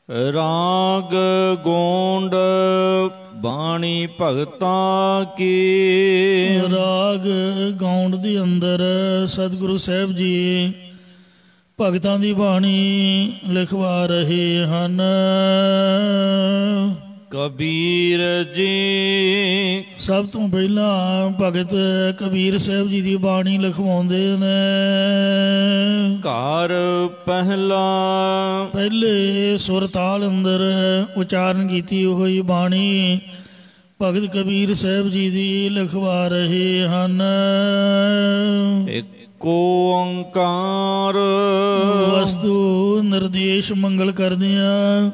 ਰਾਗ ਗੋਂਡ ਬਾਣੀ ਭਗਤਾਂ ਕੀ। ਰਾਗ ਗਾਉਣ ਦੇ ਅੰਦਰ ਸਤਿਗੁਰੂ ਸਾਹਿਬ ਜੀ ਭਗਤਾਂ ਦੀ ਬਾਣੀ ਲਿਖਵਾ ਰਹੇ ਹਨ। ਕਬੀਰ ਜੀ ਸਭ ਤੋਂ ਪਹਿਲਾਂ ਭਗਤ ਕਬੀਰ ਸਾਹਿਬ ਜੀ ਦੀ ਬਾਣੀ ਲਿਖਵਾਉਂਦੇ ਨੇ। ਘਰ ਪਹਿਲਾ ਪਹਿਲੇ ਸੁਰ ਤਾਲ ਅੰਦਰ ਉਚਾਰਨ ਕੀਤੀ ਹੋਈ ਬਾਣੀ ਭਗਤ ਕਬੀਰ ਸਾਹਿਬ ਜੀ ਦੀ ਲਿਖਵਾ ਰਹੇ ਹਨ। ਇੱਕੋ ਓੰਕਾਰ ਵਸਤੂ ਨਿਰਦੇਸ਼ ਮੰਗਲ ਕਰਦਿਆਂ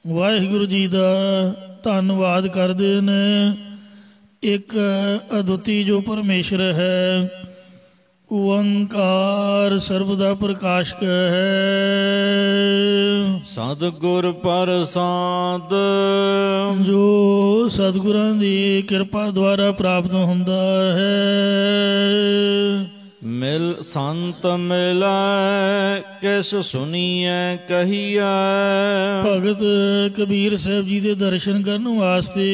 ਵਾਹਿਗੁਰੂ ਜੀ ਦਾ ਧੰਨਵਾਦ ਕਰਦੇ ਨੇ। ਇੱਕ ਅਦੁੱਤੀ ਜੋ ਪਰਮੇਸ਼ਰ ਹੈ, ਓੰਕਾਰ ਸਰਬ ਦਾ ਪ੍ਰਕਾਸ਼ਕ ਹੈ। ਸਤਿਗੁਰ ਪ੍ਰਸਾਦ ਜੋ ਸਤਿਗੁਰਾਂ ਦੀ ਕਿਰਪਾ ਦੁਆਰਾ ਪ੍ਰਾਪਤ ਹੁੰਦਾ ਹੈ। ਮਿਲ ਸੰਤ ਮਿਲੈ ਕਿਸ ਸੁਣੀਐ ਕਹੀਐ। ਭਗਤ ਕਬੀਰ ਸਾਹਿਬ ਜੀ ਦੇ ਦਰਸ਼ਨ ਕਰਨ ਵਾਸਤੇ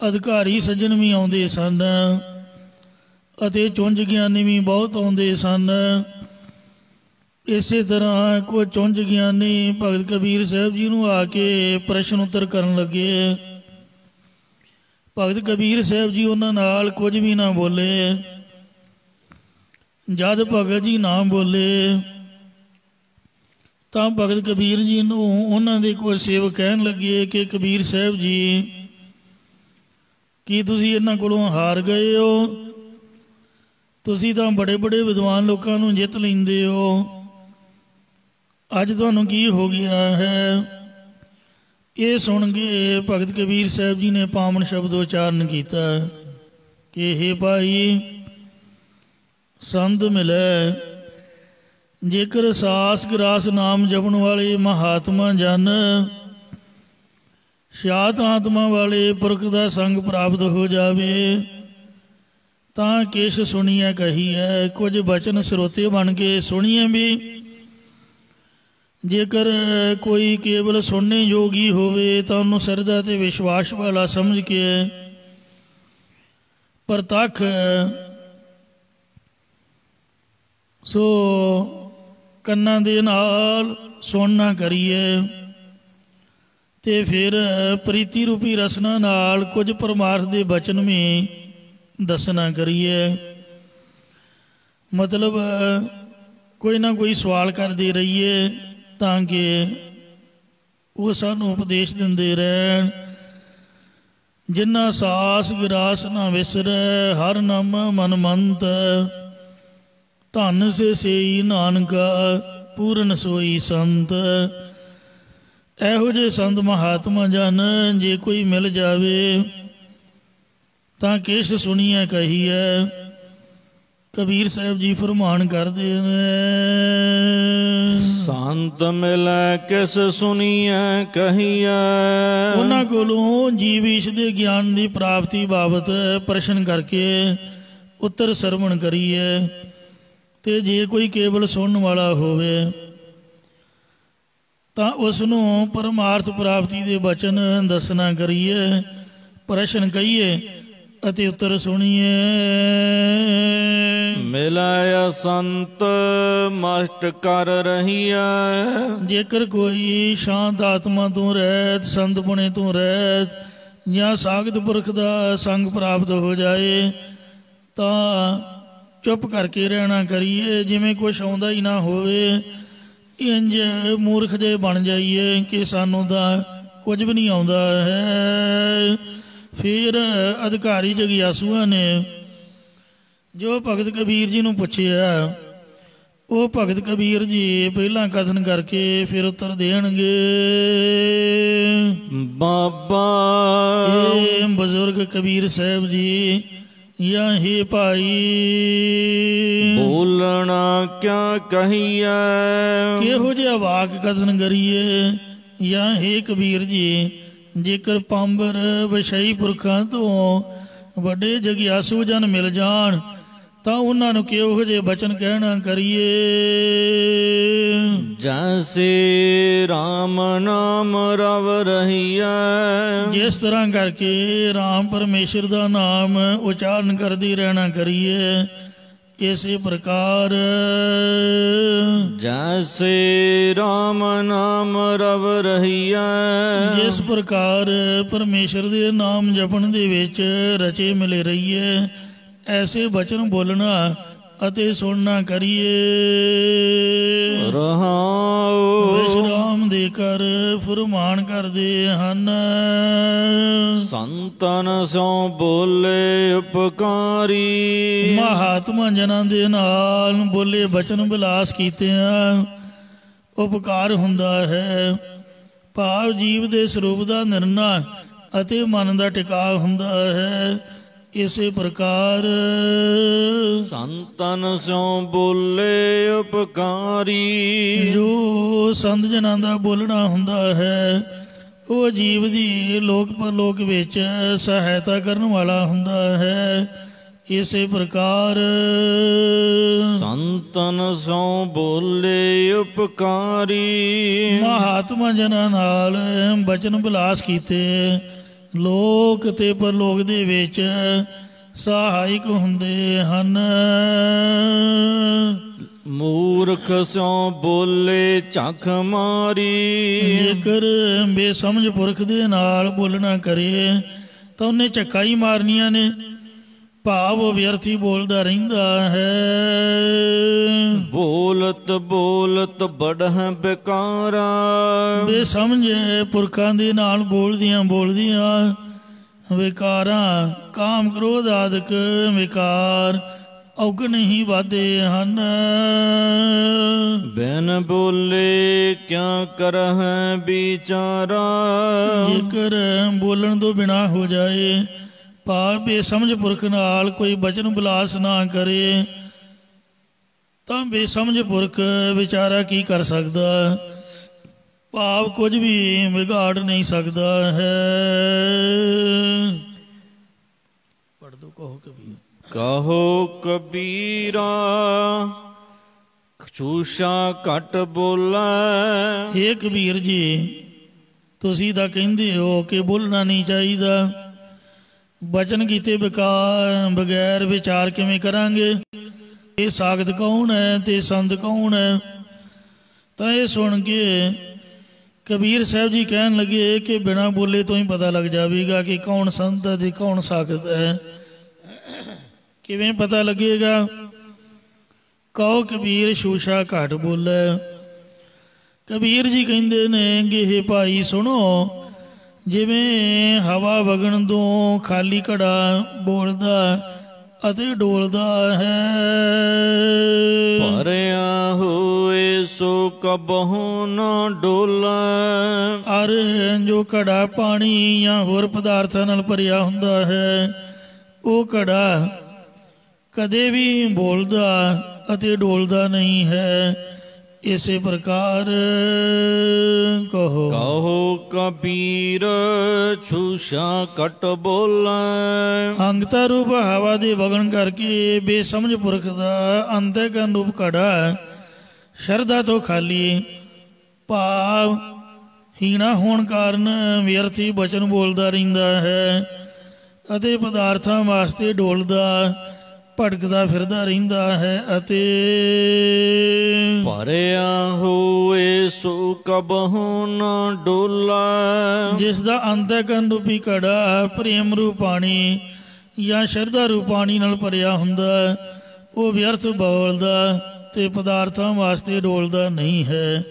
ਅਧਿਕਾਰੀ ਸੱਜਣ ਵੀ ਆਉਂਦੇ ਸਨ ਅਤੇ ਚੁੰਝ ਗਿਆਨੀ ਵੀ ਬਹੁਤ ਆਉਂਦੇ ਸਨ। ਇਸੇ ਤਰ੍ਹਾਂ ਕੋਈ ਚੁੰਝ ਗਿਆਨੀ ਭਗਤ ਕਬੀਰ ਸਾਹਿਬ ਜੀ ਨੂੰ ਆ ਕੇ ਪ੍ਰਸ਼ਨ ਉੱਤਰ ਕਰਨ ਲੱਗੇ। ਭਗਤ ਕਬੀਰ ਸਾਹਿਬ ਜੀ ਉਹਨਾਂ ਨਾਲ ਕੁਝ ਵੀ ਨਾ ਬੋਲੇ। ਜਦ ਭਗਤ ਜੀ ਨਾ ਬੋਲੇ ਤਾਂ ਭਗਤ ਕਬੀਰ ਜੀ ਨੂੰ ਉਹਨਾਂ ਦੇ ਕੋਈ ਸੇਵਕ ਕਹਿਣ ਲੱਗੇ ਕਿ ਕਬੀਰ ਸਾਹਿਬ ਜੀ, ਕੀ ਤੁਸੀਂ ਇਹਨਾਂ ਕੋਲੋਂ ਹਾਰ ਗਏ ਹੋ? ਤੁਸੀਂ ਤਾਂ ਬੜੇ ਬੜੇ ਵਿਦਵਾਨ ਲੋਕਾਂ ਨੂੰ ਜਿੱਤ ਲੈਂਦੇ ਹੋ, ਅੱਜ ਤੁਹਾਨੂੰ ਕੀ ਹੋ ਗਿਆ ਹੈ? ਇਹ ਸੁਣ ਕੇ ਭਗਤ ਕਬੀਰ ਸਾਹਿਬ ਜੀ ਨੇ ਪਾਵਨ ਸ਼ਬਦ ਉਚਾਰਨ ਕੀਤਾ ਕਿ ਹੇ ਭਾਈ, ਸੰਤ ਮਿਲੈ ਜੇਕਰ ਸਾਸ ਗਰਾਸ ਨਾਮ ਜਪਣ ਵਾਲੇ ਮਹਾਤਮਾ ਜਨ ਸ਼ਾਂਤ ਆਤਮਾ ਵਾਲੇ ਪੁਰਖ ਦਾ ਸੰਗ ਪ੍ਰਾਪਤ ਹੋ ਜਾਵੇ ਤਾਂ ਕਿਛ ਸੁਣੀਐ ਕਹੀਐ। ਕੁਝ ਬਚਨ ਸਰੋਤੇ ਬਣ ਕੇ ਸੁਣੀਏ ਵੀ। ਜੇਕਰ ਕੋਈ ਕੇਵਲ ਸੁਣਨੇ ਯੋਗੀ ਹੋਵੇ ਤਾਂ ਉਹਨੂੰ ਸਰਦਾ ਤੇ ਵਿਸ਼ਵਾਸ ਵਾਲਾ ਸਮਝ ਕੇ ਪ੍ਰਤੱਖ ਸੋ ਕੰਨਾਂ ਦੇ ਨਾਲ ਸੁਣਨਾ ਕਰੀਏ ਤੇ ਫਿਰ ਪ੍ਰੀਤੀ ਰੂਪੀ ਰਸਨਾ ਨਾਲ ਕੁਝ ਪਰਮਾਰਥ ਦੇ ਬਚਨ ਵੀ ਦੱਸਣਾ ਕਰੀਏ। ਮਤਲਬ ਕੋਈ ਨਾ ਕੋਈ ਸਵਾਲ ਕਰਦੇ ਰਹੀਏ ਤਾਂ ਕਿ ਉਹ ਸਾਨੂੰ ਉਪਦੇਸ਼ ਦਿੰਦੇ ਰਹਿਣ। ਜਿਨ੍ਹਾਂ ਸਾਸ ਗਿਰਾਸ ਨਾ ਵਿਸਰੈ ਹਰ ਨਾਮ ਮਨ ਮੰਤ ਧਨ ਸੇ ਸੇਈ ਨਾਨਕਾ ਪੂਰਨ ਸੋਈ ਸੰਤ। ਇਹੋ ਜਿਹੇ ਸੰਤ ਮਹਾਤਮਾ ਜਨ ਜੇ ਕੋਈ ਮਿਲ ਜਾਵੇ ਤਾਂ ਕਿਛ ਸੁਣੀਐ ਕਹੀਐ। ਕਬੀਰ ਸਾਹਿਬ ਜੀ ਫਰਮਾਨ ਕਰਦੇ ਨੇ, ਸੰਤ ਮਿਲੈ ਕਿਸ ਸੁਣੀਐ ਕਹੀਐ। ਉਹਨਾਂ ਕੋਲੋਂ ਜੀਵ ਈਸ਼ ਦੇ ਗਿਆਨ ਦੀ ਪ੍ਰਾਪਤੀ ਬਾਬਤ ਪ੍ਰਸ਼ਨ ਕਰਕੇ ਉੱਤਰ ਸਰਵਣ ਕਰੀਏ। ਤੇ ਜੇ ਕੋਈ ਕੇਵਲ ਸੁਣਨ ਵਾਲਾ ਹੋਵੇ ਤਾਂ ਉਸ ਨੂੰ ਪਰਮਾਰਥ ਪ੍ਰਾਪਤੀ ਦੇ ਬਚਨ ਦੱਸਣਾ ਕਰੀਏ, ਪ੍ਰਸ਼ਨ ਕਹੀਏ ਅਤੇ ਉੱਤਰ ਸੁਣੀਏ। ਮਿਲਾਇਆ ਸੰਤ ਮਸਟ ਕਰ ਰਹੀਐ। ਜੇਕਰ ਕੋਈ ਸ਼ਾਂਤ ਆਤਮਾ ਤੋਂ ਰਹਿਤ, ਸੰਤ ਪੁਣੇ ਤੋਂ ਰਹਿਤ ਜਾਂ ਸਾਖਤ ਪੁਰਖ ਦਾ ਸੰਗ ਪ੍ਰਾਪਤ ਹੋ ਜਾਏ ਤਾਂ ਚੁੱਪ ਕਰਕੇ ਰਹਿਣਾ ਕਰੀਏ। ਜਿਵੇਂ ਕੁਛ ਆਉਂਦਾ ਹੀ ਨਾ ਹੋਵੇ, ਇੰਝ ਮੂਰਖ ਜਿਹੇ ਬਣ ਜਾਈਏ ਕਿ ਸਾਨੂੰ ਤਾਂ ਕੁਝ ਵੀ ਨਹੀਂ ਆਉਂਦਾ ਹੈ। ਫਿਰ ਅਧਿਕਾਰੀ ਜਗਿਆਸੂਆਂ ਨੇ ਜੋ ਭਗਤ ਕਬੀਰ ਜੀ ਨੂੰ ਪੁੱਛਿਆ, ਉਹ ਭਗਤ ਕਬੀਰ ਜੀ ਪਹਿਲਾਂ ਕਥਨ ਕਰਕੇ ਫਿਰ ਉੱਤਰ ਦੇਣਗੇ। ਬਾਬਾ ਇਹ ਬਜ਼ੁਰਗ ਕਬੀਰ ਸਾਹਿਬ ਜੀ ਜਾਂ ਹੇ ਭਾਈ, ਬੋਲਣਾ ਕਿਆ ਕਹੀਐ। ਕਿਹੋ ਜਿਹਾ ਵਾਕ ਕਥਨ ਕਰੀਏ। ਜਾਂ ਹੇ ਕਬੀਰ ਜੀ, ਜੇਕਰ ਪਾਂਬਰ ਵਿਸ਼ਈ ਪੁਰਖਾਂ ਤੋਂ ਵੱਡੇ ਜਗਿਆਸੂ ਜਨ ਮਿਲ ਜਾਣ ਤਾਂ ਉਹਨਾਂ ਨੂੰ ਕਿਹੋ ਜਿਹੇ ਬਚਨ ਕਹਿਣਾ ਕਰੀਏ। ਜੈਸੇ RAM ਨਾਮ ਰਵ ਰਹੀਐ, ਜਿਸ ਤਰ੍ਹਾਂ ਕਰਕੇ ਰਾਮ ਪਰਮੇਸ਼ਰ ਦਾ ਨਾਮ ਉਚਾਰਨ ਕਰਦੀ ਰਹਿਣਾ ਕਰੀਏ, ਇਸੇ ਪ੍ਰਕਾਰ ਜੈਸੇ RAM ਨਾਮ ਰਵ ਰਹੀਐ, ਜਿਸ ਪ੍ਰਕਾਰ ਪਰਮੇਸ਼ਰ ਦੇ ਨਾਮ ਜਪਣ ਦੇ ਵਿੱਚ ਰਚੇ ਮਿਲੇ ਰਹੀਏ, ਐਸੇ ਬਚਨ ਬੋਲਣਾ ਅਤੇ ਸੁਣਨਾ ਕਰੀਏ। ਰਹਾਉ ਵਿਸ਼ਰਾਮ ਦੇ ਕਰ ਫੁਰਮਾਨ ਕਰਦੇ ਹਨ। ਸੰਤਨ ਸੋ ਬੋਲੇ ਉਪਕਾਰੀ, ਮਹਾਤਮਾ ਜਨਾਂ ਦੇ ਨਾਲ ਬੋਲੇ ਬਚਨ ਬਿਲਾਸ ਕੀਤਿਆਂ ਉਪਕਾਰ ਹੁੰਦਾ ਹੈ। ਭਾਵ ਜੀਵ ਦੇ ਸਰੂਪ ਦਾ ਨਿਰਣਾ ਅਤੇ ਮਨ ਦਾ ਟਿਕਾਅ ਹੁੰਦਾ ਹੈ। ਇਸੇ ਪ੍ਰਕਾਰ ਸੰਤਨ ਸੋ ਬੋਲੇ ਉਪਕਾਰੀ, ਜੋ ਸੰਤ ਜਨਾਂ ਦਾ ਬੋਲਣਾ ਹੁੰਦਾ ਹੈ ਉਹ ਜੀਵ ਦੀ ਲੋਕ ਪਰਲੋਕ ਵਿੱਚ ਸਹਾਇਤਾ ਕਰਨ ਵਾਲਾ ਹੁੰਦਾ ਹੈ। ਇਸੇ ਪ੍ਰਕਾਰ ਸੰਤਨ ਸੋ ਬੋਲੇ ਉਪਕਾਰੀ, ਮਹਾਤਮਾ ਜਨਾਂ ਨਾਲ ਬਚਨ ਬਿਲਾਸ ਕੀਤੇ ਲੋਕ ਤੇ ਪਰਲੋਕ ਦੇ ਵਿੱਚ ਸਹਾਇਕ ਹੁੰਦੇ ਹਨ। ਮੂਰਖ ਸੋ ਬੋਲੇ ਝਖ ਮਾਰੀ, ਜੇਕਰ ਬੇਸਮਝ ਪੁਰਖ ਦੇ ਨਾਲ ਬੋਲਣਾ ਕਰੇ ਤਾਂ ਉਹਨੇ ਝੱਕਾ ਹੀ ਮਾਰਨੀਆਂ ਨੇ। ਭਾਵ ਉਹ ਵਿਅਰਥੀ ਬੋਲਦਾ ਰਹਿੰਦਾ ਹੈ। ਬੋਲਤ ਬੋਲਤ ਬੜਹਿ ਬਿਕਾਰਾ, ਬੇਸਮਝ ਪੁਰਖਾਂ ਦੇ ਨਾਲ ਬੋਲਦਿਆਂ ਵਿਕਾਰਾਂ, ਕਾਮ ਕ੍ਰੋਧ ਆਦਿਕ ਵਿਕਾਰ ਔਗਣ ਹੀ ਵਾਧੇ ਹਨ। ਬਿਨ ਬੋਲੇ ਕਿਆ ਕਰਹਿ ਵਿਚਾਰਾ, ਜੇਕਰ ਬੋਲਣ ਤੋਂ ਬਿਨਾ ਹੋ ਜਾਏ, ਭਾਵ ਬੇਸਮਝ ਪੁਰਖ ਨਾਲ ਕੋਈ ਬਚਨ ਬਿਲਾਸ ਨਾ ਕਰੇ, ਤਾਂ ਬੇਸਮਝ ਪੁਰਖ ਵਿਚਾਰਾ ਕੀ ਕਰ ਸਕਦਾ? ਭਾਵ ਕੁਝ ਵੀ ਵਿਗਾੜ ਨਹੀਂ ਸਕਦਾ ਹੈ। ਪੜ੍ਹ ਦੋ, ਕਹੋ ਕਬੀਰ। ਕਹੋ ਕਬੀਰਾ ਚੂਸ਼ਾ ਘਟ ਬੋਲੇ, ਹੇ ਕਬੀਰ ਜੀ, ਤੁਸੀਂ ਤਾਂ ਕਹਿੰਦੇ ਹੋ ਕਿ ਬੋਲਣਾ ਨਹੀਂ ਚਾਹੀਦਾ। ਬਚਨ ਕੀਤੇ ਬਗੈਰ ਵਿਚਾਰ ਕਿਵੇਂ ਕਰਾਂਗੇ? ਇਹ ਸਾਖਤ ਕੌਣ ਹੈ ਤੇ ਸੰਤ ਕੌਣ ਹੈ? ਤਾਂ ਇਹ ਸੁਣ ਕੇ ਕਬੀਰ ਸਾਹਿਬ ਜੀ ਕਹਿਣ ਲੱਗੇ ਕਿ ਬਿਨਾਂ ਬੋਲੇ ਤੋਂ ਹੀ ਪਤਾ ਲੱਗ ਜਾਵੇਗਾ ਕਿ ਕੌਣ ਸੰਤ ਹੈ ਤੇ ਕੌਣ ਸਾਖਤ ਹੈ। ਕਿਵੇਂ ਪਤਾ ਲੱਗੇਗਾ? ਕਹੋ ਕਬੀਰ ਸ਼ੂਸ਼ਾ ਘਟ ਬੋਲੇ। ਕਬੀਰ ਜੀ ਕਹਿੰਦੇ ਨੇ ਕਿ ਹੇ ਭਾਈ ਸੁਣੋ, ਜਿਵੇਂ ਹਵਾ ਵਗਣ ਤੋਂ ਖਾਲੀ ਘੜਾ ਬੋਲਦਾ ਅਤੇ ਡੋਲਦਾ ਹੈ, ਭਰਿਆ ਹੋਏ ਸੋ ਕਬਹੁ ਨਾ ਡੋਲੇ। ਅਰ ਜੋ ਘੜਾ ਪਾਣੀ ਜਾਂ ਹੋਰ ਪਦਾਰਥਾਂ ਨਾਲ ਭਰਿਆ ਹੁੰਦਾ ਹੈ, ਉਹ ਘੜਾ ਕਦੇ ਵੀ ਬੋਲਦਾ ਅਤੇ ਡੋਲਦਾ ਨਹੀਂ ਹੈ। ਇਸੇ ਪ੍ਰਕਾਰ ਕਹੋ ਕਹੋ ਕਬੀਰ ਛੂਸ਼ਾ ਘਟ ਬੋਲੇ। ਅੰਗਤਾ ਰੂਪ ਹਵਾ ਦੇ ਵਗਣ ਕਰਕੇ ਬੇਸਮਝ ਪੁਰਖ ਦਾ ਅੰਤਹਿਕਰਨ ਰੂਪ ਘੜਾ ਸ਼ਰਧਾ ਤੋਂ ਖਾਲੀ, ਭਾਵ ਹੀਣਾ ਹੋਣ ਕਾਰਨ ਵਿਅਰਥੀ ਬਚਨ ਬੋਲਦਾ ਰਹਿੰਦਾ ਹੈ ਅਤੇ ਪਦਾਰਥਾਂ ਵਾਸਤੇ ਡੋਲਦਾ ਭਟਕਦਾ ਫਿਰਦਾ ਰਹਿੰਦਾ ਹੈ। ਅਤੇ ਭਰਿਆ ਹੋਏ ਸੋ ਕਬਹੁ ਨਾ ਡੋਲੇ, ਜਿਸ ਦਾ ਅੰਤਹਿਕਰਨ ਰੂਪੀ ਘੜਾ ਪ੍ਰੇਮ ਰੂਪ ਪਾਣੀ ਜਾਂ ਸ਼ਰਧਾ ਰੂਪ ਪਾਣੀ ਨਾਲ ਭਰਿਆ ਹੁੰਦਾ, ਉਹ ਵਿਅਰਥ ਬੋਲਦਾ ਤੇ ਪਦਾਰਥਾਂ ਵਾਸਤੇ ਡੋਲਦਾ ਨਹੀਂ ਹੈ।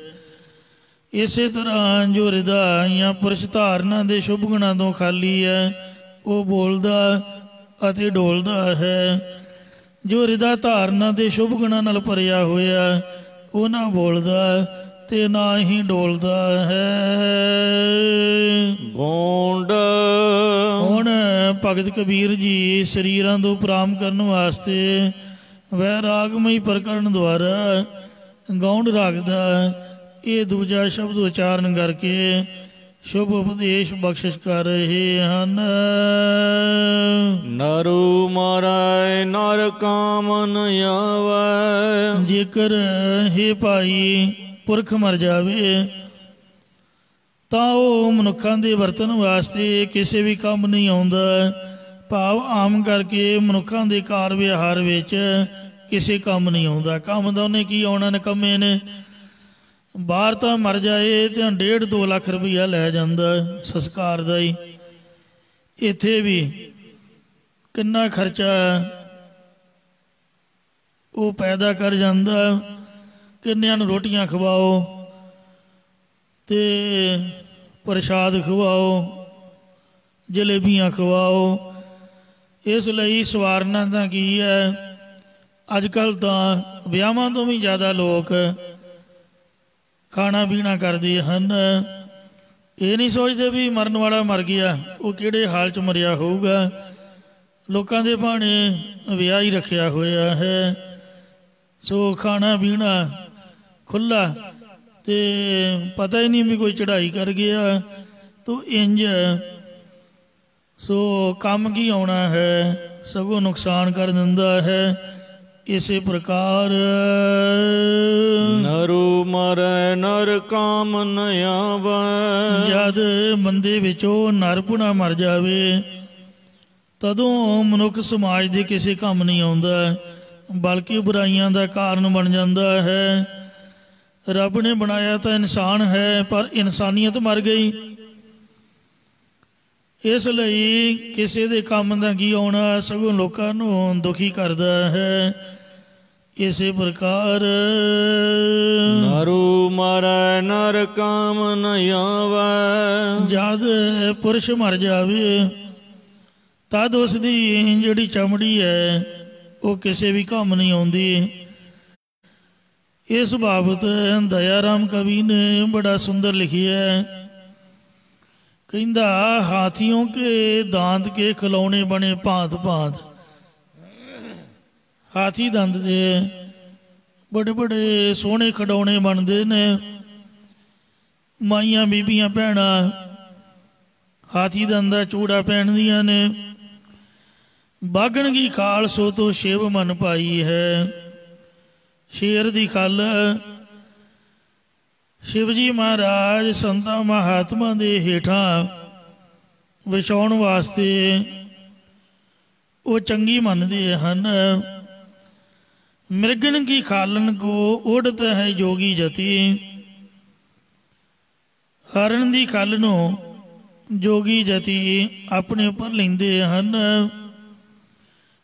ਇਸੇ ਤਰ੍ਹਾਂ ਜੋ ਹਿਰਦਾ ਜਾਂ ਪੁਰਸ਼ ਧਾਰਨਾ ਦੇ ਸ਼ੁਭ ਗੁਣਾਂ ਤੋਂ ਖਾਲੀ ਹੈ, ਉਹ ਬੋਲਦਾ ਅਤੇ ਡੋਲਦਾ ਹੈ। ਜੋ ਹਿਰਦਾ ਧਾਰਨਾ ਦੇ ਸ਼ੁਭ ਗੁਣਾਂ ਨਾਲ ਭਰਿਆ ਹੋਇਆ, ਉਹ ਨਾ ਬੋਲਦਾ ਤੇ ਨਾ ਹੀ ਡੋਲਦਾ ਹੈ। ਗੋਂਡ ਹੁਣ ਭਗਤ ਕਬੀਰ ਜੀ ਸਰੀਰਾਂ ਤੋਂ ਉਪਰਾਮ ਕਰਨ ਵਾਸਤੇ ਵੈਰਾਗਮਈ ਪ੍ਰਕਰਨ ਦੁਆਰਾ ਗੌਂਡ ਰਾਗ ਦਾ ਇਹ ਦੂਜਾ ਸ਼ਬਦ ਉਚਾਰਨ ਕਰਕੇ ਸ਼ੁਭ ਉਪਦੇਸ਼ ਬਖਸ਼ਿਸ਼ ਕਰ ਰਹੇ ਹਨ। ਨਰੂ ਮਾਰੈ ਨਰ ਕਾਮ ਨ ਆਵੈ। ਜੇਕਰ ਹੇ ਭਾਈ ਪੁਰਖ ਮਰ ਜਾਵੇ ਤਾਂ ਉਹ ਮਨੁੱਖਾਂ ਦੇ ਵਰਤਣ ਵਾਸਤੇ ਕਿਸੇ ਵੀ ਕੰਮ ਨਹੀਂ ਆਉਂਦਾ। ਭਾਵ ਆਮ ਕਰਕੇ ਮਨੁੱਖਾਂ ਦੇ ਕਾਰ ਵਿਹਾਰ ਵਿੱਚ ਕਿਸੇ ਕੰਮ ਨਹੀਂ ਆਉਂਦਾ। ਕੰਮ ਦਾ ਉਹਨੇ ਕੀ ਆਉਣਾ, ਨਿਕੰਮੇ ਨੇ। ਬਾਹਰ ਤਾਂ ਮਰ ਜਾਏ ਤਾਂ 1.5-2 ਲੱਖ ਰੁਪਈਆ ਲੈ ਜਾਂਦਾ ਸੰਸਕਾਰ ਦਾ ਹੀ। ਇੱਥੇ ਵੀ ਕਿੰਨਾ ਖਰਚਾ ਉਹ ਪੈਦਾ ਕਰ ਜਾਂਦਾ। ਕਿੰਨਿਆਂ ਨੂੰ ਰੋਟੀਆਂ ਖਵਾਓ ਤੇ ਪ੍ਰਸ਼ਾਦ ਖਵਾਓ, ਜਲੇਬੀਆਂ ਖਵਾਓ। ਇਸ ਲਈ ਸਵਾਰਨਾ ਤਾਂ ਕੀ ਹੈ, ਅੱਜ ਕੱਲ੍ਹ ਤਾਂ ਵਿਆਹਾਂ ਤੋਂ ਵੀ ਜ਼ਿਆਦਾ ਲੋਕ ਖਾਣਾ ਪੀਣਾ ਕਰਦੇ ਹਨ। ਇਹ ਨਹੀਂ ਸੋਚਦੇ ਵੀ ਮਰਨ ਵਾਲਾ ਮਰ ਗਿਆ, ਉਹ ਕਿਹੜੇ ਹਾਲ 'ਚ ਮਰਿਆ ਹੋਊਗਾ। ਲੋਕਾਂ ਦੇ ਭਾਣੇ ਵਿਆਹ ਹੀ ਰੱਖਿਆ ਹੋਇਆ ਹੈ, ਸੋ ਖਾਣਾ ਪੀਣਾ ਖੁੱਲ੍ਹਾ ਤੇ ਪਤਾ ਹੀ ਨਹੀਂ ਵੀ ਕੋਈ ਚੜ੍ਹਾਈ ਕਰ ਗਿਆ ਤੋ ਇੰਜ। ਸੋ ਕੰਮ ਕੀ ਆਉਣਾ ਹੈ, ਸਗੋਂ ਨੁਕਸਾਨ ਕਰ ਦਿੰਦਾ ਹੈ। ਇਸੇ ਪ੍ਰਕਾਰ ਨਰੂ ਮਰੈ ਨਰ ਕਾਮ ਨ ਆਵੈ। ਜਦ ਬੰਦੇ ਵਿੱਚੋਂ ਨਰਪੁਣਾ ਮਰ ਜਾਵੇ ਤਦੋਂ ਮਨੁੱਖ ਸਮਾਜ ਦੇ ਕਿਸੇ ਕੰਮ ਨਹੀਂ ਆਉਂਦਾ, ਬਲਕਿ ਬੁਰਾਈਆਂ ਦਾ ਕਾਰਨ ਬਣ ਜਾਂਦਾ ਹੈ। ਰੱਬ ਨੇ ਬਣਾਇਆ ਤਾਂ ਇਨਸਾਨ ਹੈ, ਪਰ ਇਨਸਾਨੀਅਤ ਮਰ ਗਈ। ਇਸ ਲਈ ਕਿਸੇ ਦੇ ਕੰਮ ਦਾ ਕੀ ਆਉਣਾ, ਸਗੋਂ ਲੋਕਾਂ ਨੂੰ ਦੁਖੀ ਕਰਦਾ ਹੈ। ਇਸੇ ਪ੍ਰਕਾਰ ਨਰੂ ਮਰੈ ਨਰ ਕਾਮ ਨ ਆਵੈ। ਜਦ ਪੁਰਸ਼ ਮਰ ਜਾਵੇ ਤਦ ਉਸ ਦੀ ਜਿਹੜੀ ਚਮੜੀ ਹੈ ਉਹ ਕਿਸੇ ਵੀ ਕੰਮ ਨਹੀਂ ਆਉਂਦੀ। ਇਸ ਬਾਬਤ ਦਇਆ ਰਾਮ ਕਵੀ ਨੇ ਬੜਾ ਸੁੰਦਰ ਲਿਖਿਆ ਹੈ। ਕਹਿੰਦਾ ਹਾਥੀਓਂ ਕੇ दांत के खिलौने बने भांत भांत। हाथी दंद दे बड़े बड़े सोहने खिडौने बनते ने। माइयां बीबियां भैणां हाथी दंद दा चूड़ा पहनदियां ने। बागण की खाल सो तो शिव मन पाई है। शेर दी खल शिव जी महाराज संतां महात्मा दे हेठां विछाउण वास्ते वो चंगी मनदे हन। मृगन की खालन को उड़त है जोगी जति। हरण दी खल नूं जोगी जति अपने उपर लैंदे हन।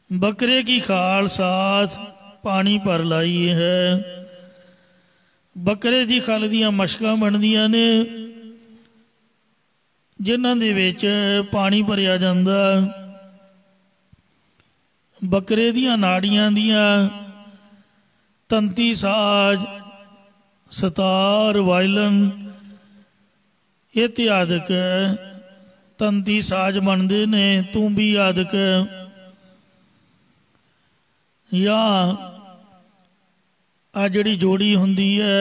बकरे की खाल साथ पानी पर लाई है। बकरे की खल दियां मशकां बनदियां ने जिन्हां दे विच पानी भरिया जांदा। बकरे दियां नाड़ियां दियां तंती साज सतार वायलन इत्यादक तंती साज बनते ने। तूंबी आदक या आ जिहड़ी जोड़ी हुंदी है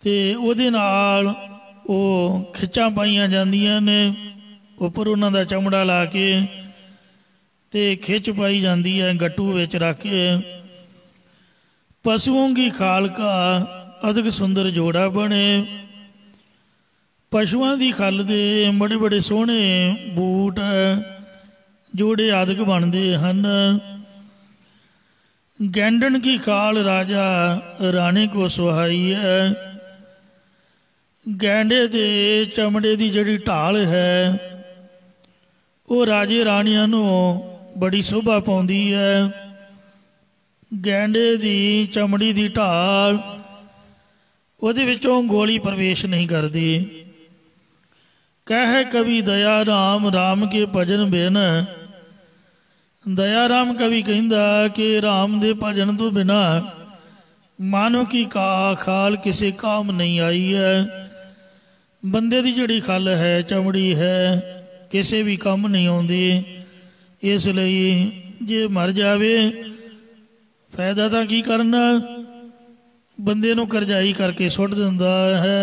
ते उहदे नाल ਉਹ ਖਿੱਚਾਂ ਪਾਈਆਂ ਜਾਂਦੀਆਂ ਨੇ। ਉੱਪਰ ਉਹਨਾਂ ਦਾ ਚਮੜਾ ਲਾ ਕੇ ਤੇ ਖਿੱਚ ਪਾਈ ਜਾਂਦੀ ਹੈ ਗੱਟੂ ਵਿੱਚ ਰੱਖ ਕੇ। ਪਸ਼ੂਆਂ ਦੀ ਖਾਲ ਕਾ ਅਦਕ ਸੁੰਦਰ ਜੋੜਾ ਬਣੇ। ਪਸ਼ੂਆਂ ਦੀ ਖਲ ਦੇ ਬੜੇ ਬੜੇ ਸੋਹਣੇ ਬੂਟ ਜੋੜੇ ਆਦਿਕ ਬਣਦੇ ਹਨ। ਗੈਂਡਣ ਕੀ ਖਾਲ ਰਾਜਾ ਰਾਣੇ ਕੋ ਸੁਹਾਈ ਹੈ। ਗੈਂਡੇ ਦੇ ਚਮੜੇ ਦੀ ਜਿਹੜੀ ਢਾਲ ਹੈ ਉਹ ਰਾਜੇ ਰਾਣੀਆਂ ਨੂੰ ਬੜੀ ਸ਼ੋਭਾ ਪਾਉਂਦੀ ਹੈ। ਗੈਂਡੇ ਦੀ ਚਮੜੀ ਦੀ ਢਾਲ ਉਹਦੇ ਵਿੱਚੋਂ ਗੋਲੀ ਪ੍ਰਵੇਸ਼ ਨਹੀਂ ਕਰਦੀ। ਕਹਿ ਕਵੀ ਦਇਆ ਰਾਮ ਰਾਮ ਕੇ ਭਜਨ ਬਿਨ। ਦਇਆ ਰਾਮ ਕਵੀ ਕਹਿੰਦਾ ਕਿ ਰਾਮ ਦੇ ਭਜਨ ਤੋਂ ਬਿਨਾ ਮਾਨੋ ਕੀ ਖਾਲ ਕਿਸੇ ਕੰਮ ਨਹੀਂ ਆਈ ਹੈ। ਬੰਦੇ ਦੀ ਜਿਹੜੀ ਖਲ ਹੈ ਚਮੜੀ ਹੈ ਕਿਸੇ ਵੀ ਕੰਮ ਨਹੀਂ ਆਉਂਦੀ। ਇਸ ਲਈ ਜੇ ਮਰ ਜਾਵੇ ਫਾਇਦਾ ਤਾਂ ਕੀ ਕਰਨਾ, ਬੰਦੇ ਨੂੰ ਕਰਜ਼ਾਈ ਕਰਕੇ ਸੁੱਟ ਦਿੰਦਾ ਹੈ।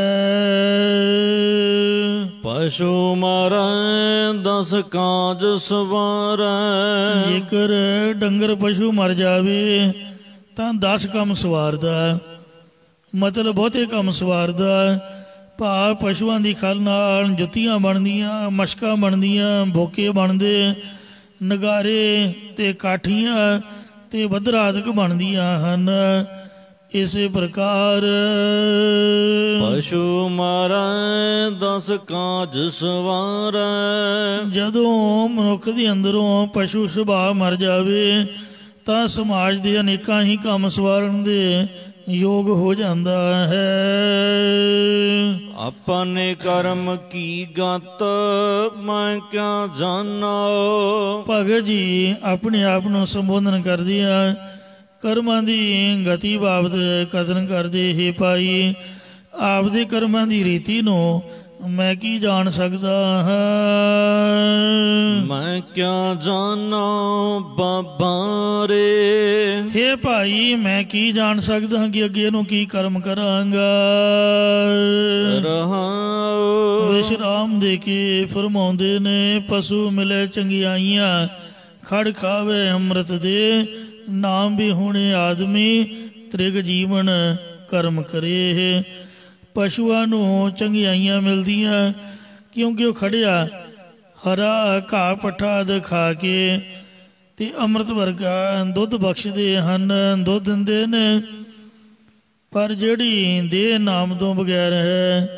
ਪਸ਼ੂ ਮਾਰੈ 10 ਕਾਜ ਸਵਾਰੈ। ਜੇਕਰ ਡੰਗਰ ਪਸ਼ੂ ਮਰ ਜਾਵੇ ਤਾਂ 10 ਕੰਮ ਸਵਾਰਦਾ, ਮਤਲਬ ਬਹੁਤੇ ਕੰਮ ਸਵਾਰਦਾ। ਭਾਵ ਪਸ਼ੂਆਂ ਦੀ ਖਲ ਨਾਲ ਜੁੱਤੀਆਂ ਬਣਦੀਆਂ, ਮਸ਼ਕਾਂ ਬਣਦੀਆਂ, ਬੋਕੇ ਬਣਦੇ, ਨਗਾਰੇ ਤੇ ਕਾਠੀਆਂ ਤੇ ਬੱਧਰਾਦਿਕ ਬਣਦੀਆਂ ਹਨ। ਇਸੇ ਪ੍ਰਕਾਰ ਪਸ਼ੂ ਮਾਰੈ 10 ਕਾਜ ਸਵਾਰੈ। ਜਦੋਂ ਮਨੁੱਖ ਦੇ ਅੰਦਰੋਂ ਪਸ਼ੂ ਸੁਭਾਅ ਮਰ ਜਾਵੇ ਤਾਂ ਸਮਾਜ ਦੇ ਅਨੇਕਾਂ ਹੀ ਕੰਮ ਸਵਾਰਨ ਦੇ ਯੋਗ ਹੋ ਜਾਂਦਾ ਹੈ। ਆਪਣੇ ਕਰਮ ਕੀ ਗਤ ਮੈਂ ਕਿਆ ਜਾਣਾ। ਭਗਤ ਜੀ ਆਪਣੇ ਆਪ ਨੂੰ ਸੰਬੋਧਨ ਕਰਦੇ ਆ, ਕਰਮਾਂ ਦੀ ਗਤੀ ਬਾਬਤ ਕਥਨ ਕਰਦੇ ਹੀ ਭਾਈ, ਆਪਦੇ ਕਰਮਾਂ ਦੀ ਰੀਤੀ ਨੂੰ ਮੈਂ ਕੀ ਜਾਣ ਸਕਦਾ ਹਾਂ। ਮੈਂ ਕਿਆ ਜਾਣਾ ਬਾਬਾ ਰੇ। ਹੇ ਭਾਈ ਮੈਂ ਕੀ ਜਾਣ ਸਕਦਾ ਹਾਂ ਕਿ ਅੱਗੇ ਨੂੰ ਕੀ ਕਰਮ ਕਰਾਂਗਾ। ਰਹਾਉ ਵਿਸ਼ਰਾਮ ਦੇ ਕੇ ਫਰਮਾਉਂਦੇ ਨੇ, ਪਸ਼ੂ ਮਿਲੇ ਚੰਗਿਆਈਆਂ ਖੜ ਖਾਵੇ ਅੰਮ੍ਰਿਤ ਦੇ, ਨਾਮ ਵੀ ਹੁਣੇ ਆਦਮੀ ਤ੍ਰਿਗ ਜੀਵਨ ਕਰਮ ਕਰੇ। ਪਸ਼ੂਆਂ ਨੂੰ ਚੰਗਿਆਈਆਂ ਮਿਲਦੀਆਂ ਕਿਉਂਕਿ ਉਹ ਖੜਿਆ ਹਰਾ ਘਾਹ ਪੱਠਾ ਆਦਿ ਖਾ ਕੇ ਤੇ ਅੰਮ੍ਰਿਤ ਵਰਗਾ ਦੁੱਧ ਬਖਸ਼ਦੇ ਹਨ, ਦੁੱਧ ਦਿੰਦੇ ਨੇ। ਪਰ ਜਿਹੜੀ ਦੇਹ ਨਾਮ ਤੋਂ ਬਗੈਰ ਹੈ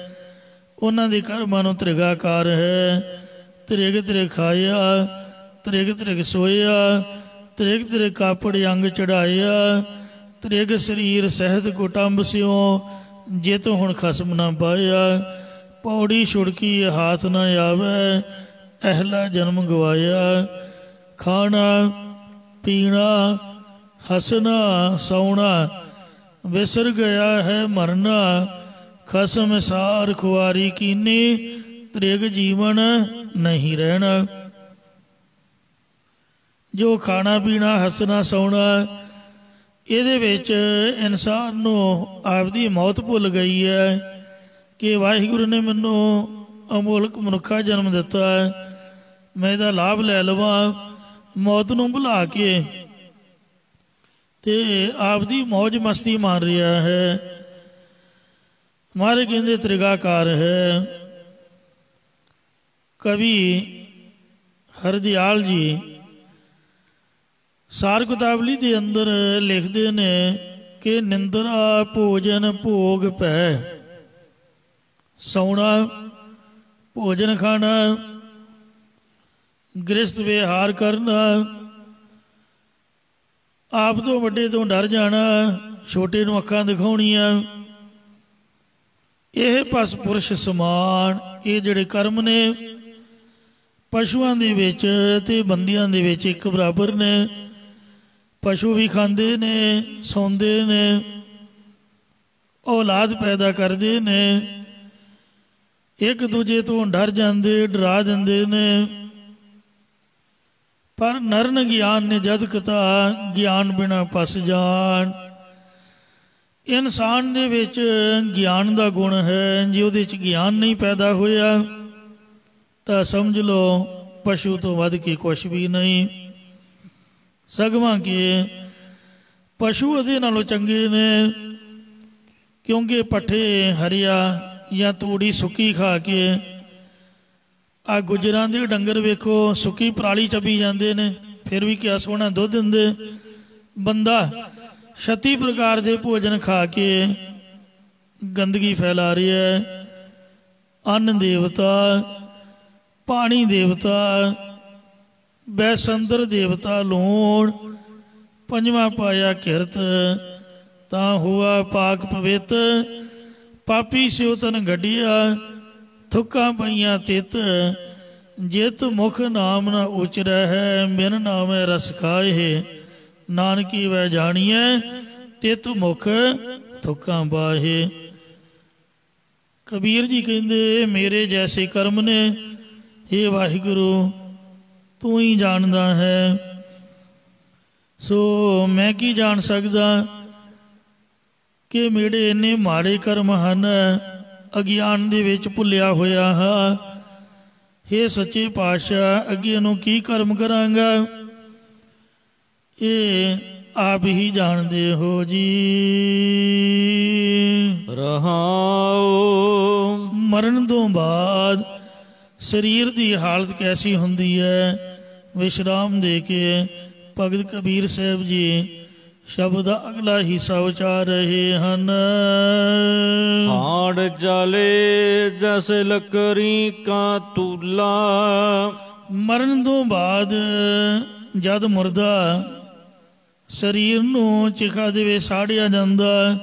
ਉਹਨਾਂ ਦੇ ਕਰਮਾਂ ਨੂੰ ਤ੍ਰਿਗਾਕਾਰ ਹੈ। ਤ੍ਰਿਗ ਤ੍ਰਿਗ ਖਾਇਆ, ਤ੍ਰਿਗ ਤ੍ਰਿਗ ਸੋਇਆ, ਤ੍ਰਿਗ ਤ੍ਰਿਗ ਕਾਪੜ ਅੰਗ ਚੜਾਇਆ, ਤ੍ਰਿਗ ਸਰੀਰ ਸਹਿਤ ਕੁਟੰਬ ਸਿਓ, ਜਿਤ ਹੁਣ ਖਸਮ ਨਾ ਪਾਇਆ। ਪੌੜੀ ਛੁੜਕੀ ਹਾਥ ਨਾ ਆਵੇ, ਅਹਿਲਾ ਜਨਮ ਗਵਾਇਆ। ਖਾਣਾ ਪੀਣਾ ਹੱਸਣਾ ਸੌਣਾ ਵਿਸਰ ਗਿਆ ਹੈ ਮਰਨਾ, ਖਸਮ ਸਾਰ ਖੁਆਰੀ ਕੀਨੀ, ਤ੍ਰਿਗ ਜੀਵਨ ਨਹੀਂ ਰਹਿਣਾ। ਜੋ ਖਾਣਾ ਪੀਣਾ ਹੱਸਣਾ ਸੌਣਾ, ਇਹਦੇ ਵਿੱਚ ਇਨਸਾਨ ਨੂੰ ਆਪਦੀ ਮੌਤ ਭੁੱਲ ਗਈ ਹੈ ਕਿ ਵਾਹਿਗੁਰੂ ਨੇ ਮੈਨੂੰ ਅਮੋਲਕ ਮਨੁੱਖਾ ਜਨਮ ਦਿੱਤਾ ਹੈ, ਮੈਂ ਇਹਦਾ ਲਾਭ ਲੈ ਲਵਾਂ। ਮੌਤ ਨੂੰ ਭੁਲਾ ਕੇ ਤੇ ਆਪਦੀ ਮੌਜ ਮਸਤੀ ਮਾਰ ਰਿਹਾ ਹੈ। ਮਹਾਰਾਜ ਕਹਿੰਦੇ ਤ੍ਰਿਗਾਕਾਰ ਹੈ। ਕਵੀ ਹਰਦਿਆਲ ਜੀ ਸਾਰ ਕਿਤਾਬਲੀ ਦੇ ਅੰਦਰ ਲਿਖਦੇ ਨੇ ਕਿ ਨਿੰਦਰਾ ਭੋਜਨ ਭੋਗ ਪੈ, ਸੌਣਾ ਭੋਜਨ ਖਾਣਾ, ਗ੍ਰਸਤ ਵਿਹਾਰ ਕਰਨਾ, ਆਪ ਤੋਂ ਵੱਡੇ ਤੋਂ ਡਰ ਜਾਣਾ, ਛੋਟੇ ਨੂੰ ਅੱਖਾਂ ਦਿਖਾਉਣੀਆਂ, ਇਹ ਪਸ ਪੁਰਸ਼ ਸਮਾਨ, ਇਹ ਜਿਹੜੇ ਕਰਮ ਨੇ ਪਸ਼ੂਆਂ ਦੇ ਵਿੱਚ ਤੇ ਬੰਦਿਆਂ ਦੇ ਵਿੱਚ ਇੱਕ ਬਰਾਬਰ ਨੇ। ਪਸ਼ੂ ਵੀ ਖਾਂਦੇ ਨੇ, ਸੌਂਦੇ ਨੇ, ਔਲਾਦ ਪੈਦਾ ਕਰਦੇ ਨੇ, ਇੱਕ ਦੂਜੇ ਤੋਂ ਡਰ ਜਾਂਦੇ, ਡਰਾ ਦਿੰਦੇ ਨੇ। ਪਰ ਨਰਨ ਗਿਆਨ ਨੇ ਜਦ ਕਤਾ ਗਿਆਨ ਬਿਨਾ ਪਸ ਜਾਣ। ਇਨਸਾਨ ਦੇ ਵਿੱਚ ਗਿਆਨ ਦਾ ਗੁਣ ਹੈ, ਜੇ ਉਹਦੇ 'ਚ ਗਿਆਨ ਨਹੀਂ ਪੈਦਾ ਹੋਇਆ ਤਾਂ ਸਮਝ ਲਓ ਪਸ਼ੂ ਤੋਂ ਵੱਧ ਕੇ ਕੁਛ ਵੀ ਨਹੀਂ। ਸਗਵਾਂ ਕਿ ਪਸ਼ੂ ਉਹਦੇ ਨਾਲੋਂ ਚੰਗੇ ਨੇ, ਕਿਉਂਕਿ ਪੱਠੇ ਹਰਿਆ ਜਾਂ ਤੂੜੀ ਸੁੱਕੀ ਖਾ ਕੇ, ਆ ਗੁਜਰਾਂ ਦੇ ਡੰਗਰ ਵੇਖੋ ਸੁੱਕੀ ਪਰਾਲੀ ਚੱਬੀ ਜਾਂਦੇ ਨੇ, ਫਿਰ ਵੀ ਕਿਆ ਸੋਹਣਾ ਦੁੱਧ ਦਿੰਦੇ। ਬੰਦਾ 36 ਪ੍ਰਕਾਰ ਦੇ ਭੋਜਨ ਖਾ ਕੇ ਗੰਦਗੀ ਫੈਲਾ ਰਿਹਾ ਹੈ। ਅੰਨ ਦੇਵਤਾ, ਪਾਣੀ ਦੇਵਤਾ, ਬੈਸੰਦਰ ਦੇਵਤਾ ਲੂਣ, ਪੰਜਵਾਂ ਪਾਇਆ ਕਿਰਤ, ਤਾਂ ਹੁਆ ਪਾਕ ਪਵਿੱਤ, ਪਾਪੀ ਸਿਉ ਤਨ ਗੱਡਿਆ, ਥੁੱਕਾਂ ਪਈਆਂ ਤਿਤ, ਜਿਤ ਮੁਖ ਨਾਮ ਨਾ ਉਚਰੈ ਹੈ, ਬਿਨ ਨਾਮੈ ਰਸ ਖਾਏ, ਨਾਨਕੀ ਵੈ ਜਾਣੀਐ, ਤਿਤ ਮੁਖ ਥੁੱਕਾਂ ਬਾਹੇ। ਕਬੀਰ ਜੀ ਕਹਿੰਦੇ ਮੇਰੇ ਜੈਸੇ ਕਰਮ ਨੇ, ਹੇ ਵਾਹਿਗੁਰੂ ਤੂੰ ਹੀ ਜਾਣਦਾ ਹੈ, ਸੋ ਮੈਂ ਕੀ ਜਾਣ ਸਕਦਾ ਕਿ ਮੇਰੇ ਇੰਨੇ ਮਾੜੇ ਕਰਮ ਹਨ, ਅਗਿਆਨ ਦੇ ਵਿੱਚ ਭੁੱਲਿਆ ਹੋਇਆ ਹਾਂ। ਹੇ ਸੱਚੇ ਪਾਤਸ਼ਾਹ, ਅੱਗੇ ਨੂੰ ਕੀ ਕਰਮ ਕਰਾਂਗਾ, ਇਹ ਆਪ ਹੀ ਜਾਣਦੇ ਹੋ ਜੀ। ਰਹਾਉ। ਮਰਨ ਤੋਂ ਬਾਅਦ ਸਰੀਰ ਦੀ ਹਾਲਤ ਕੈਸੀ ਹੁੰਦੀ ਹੈ, ਵਿਸ਼ਰਾਮ ਦੇ ਕੇ ਭਗਤ ਕਬੀਰ ਸਾਹਿਬ ਜੀ ਸ਼ਬਦ ਦਾ ਅਗਲਾ ਹਿੱਸਾ ਉਚਾਰ ਰਹੇ ਹਨ। ਹਾੜ ਜਲੇ ਜਸ ਲਕਰੀ ਕਾ ਤੂਲਾ। ਮਰਨ ਤੋਂ ਬਾਅਦ ਜਦ ਮੁਰਦਾ ਸਰੀਰ ਨੂੰ ਚਿਖਾ ਦੇ ਵਿੱਚ ਸਾੜਿਆ ਜਾਂਦਾ,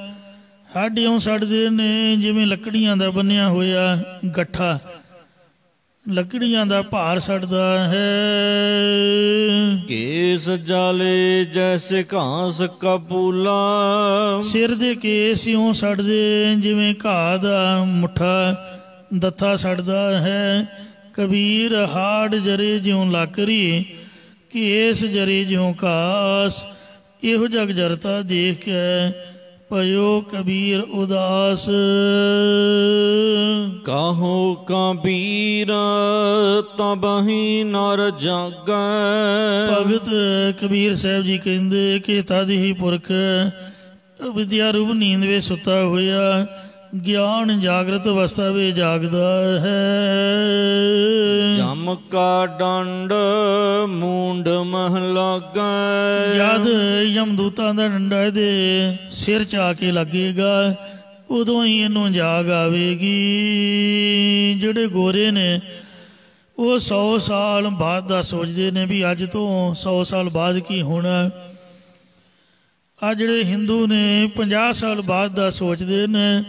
ਹੱਡੀਆਂ ਸੜਦੇ ਨੇ ਜਿਵੇਂ ਲੱਕੜੀਆਂ ਦਾ ਬੰਨਿਆ ਹੋਇਆ ਗੱਠਾ, ਲੱਕੜੀਆਂ ਦਾ ਭਾਰ ਸੜਦਾ ਹੈ। ਕੇਸ ਜਾਲੇ ਜੈਸੇ ਘਾਸ ਕਪੂਲਾ। ਸਿਰ ਦੇ ਕੇਸ ਇਉਂ ਸੜਦੇ ਜਿਵੇਂ ਘਾਹ ਦਾ ਮੁੱਠਾ ਦੱਥਾ ਸੜਦਾ ਹੈ। ਕਬੀਰ ਹਾੜ ਜਰੇ ਜਿਉਂ ਲਾਕਰੀ, ਕੇਸ ਜਰੇ ਜਿਉਂ ਘਾਸ। ਇਹੋ ਜਗ ਜਰਤਾ ਦੇਖ ਕੇ ਭਇਓ ਕਬੀਰ ਉਦਾਸ। ਕਾਹੋ ਕਬੀਰ ਤਬਹੀ ਨਰ ਜਾਗੈ। ਭਗਤ ਕਬੀਰ ਸਾਹਿਬ ਜੀ ਕਹਿੰਦੇ ਕਿ ਤਦ ਹੀ ਪੁਰਖ ਵਿਦਿਆ ਰੂਪ ਨੀਂਦ ਵਿੱਚ ਸੁੱਤਾ ਹੋਇਆ ਗਿਆਨ ਜਾਗਰਤ ਅਵਸਥਾ ਵਿੱਚ ਜਾਗਦਾ ਹੈ। ਜਮ ਕਾ ਡੰਡ ਮੂੰਡ ਮਹ ਲਾਗੈ। ਜਦ ਯਮਦੂਤਾਂ ਦਾ ਡੰਡਾ ਇਹਦੇ ਸਿਰ 'ਚ ਆ ਕੇ ਲੱਗੇਗਾ, ਉਦੋਂ ਹੀ ਇਹਨੂੰ ਜਾਗ ਆਵੇਗੀ। ਜਿਹੜੇ ਗੋਰੇ ਨੇ ਉਹ 100 ਸਾਲ ਬਾਅਦ ਦਾ ਸੋਚਦੇ ਨੇ ਵੀ ਅੱਜ ਤੋਂ 100 ਸਾਲ ਬਾਅਦ ਕੀ ਹੋਣਾ। ਆ ਜਿਹੜੇ ਹਿੰਦੂ ਨੇ 50 ਸਾਲ ਬਾਅਦ ਦਾ ਸੋਚਦੇ ਨੇ।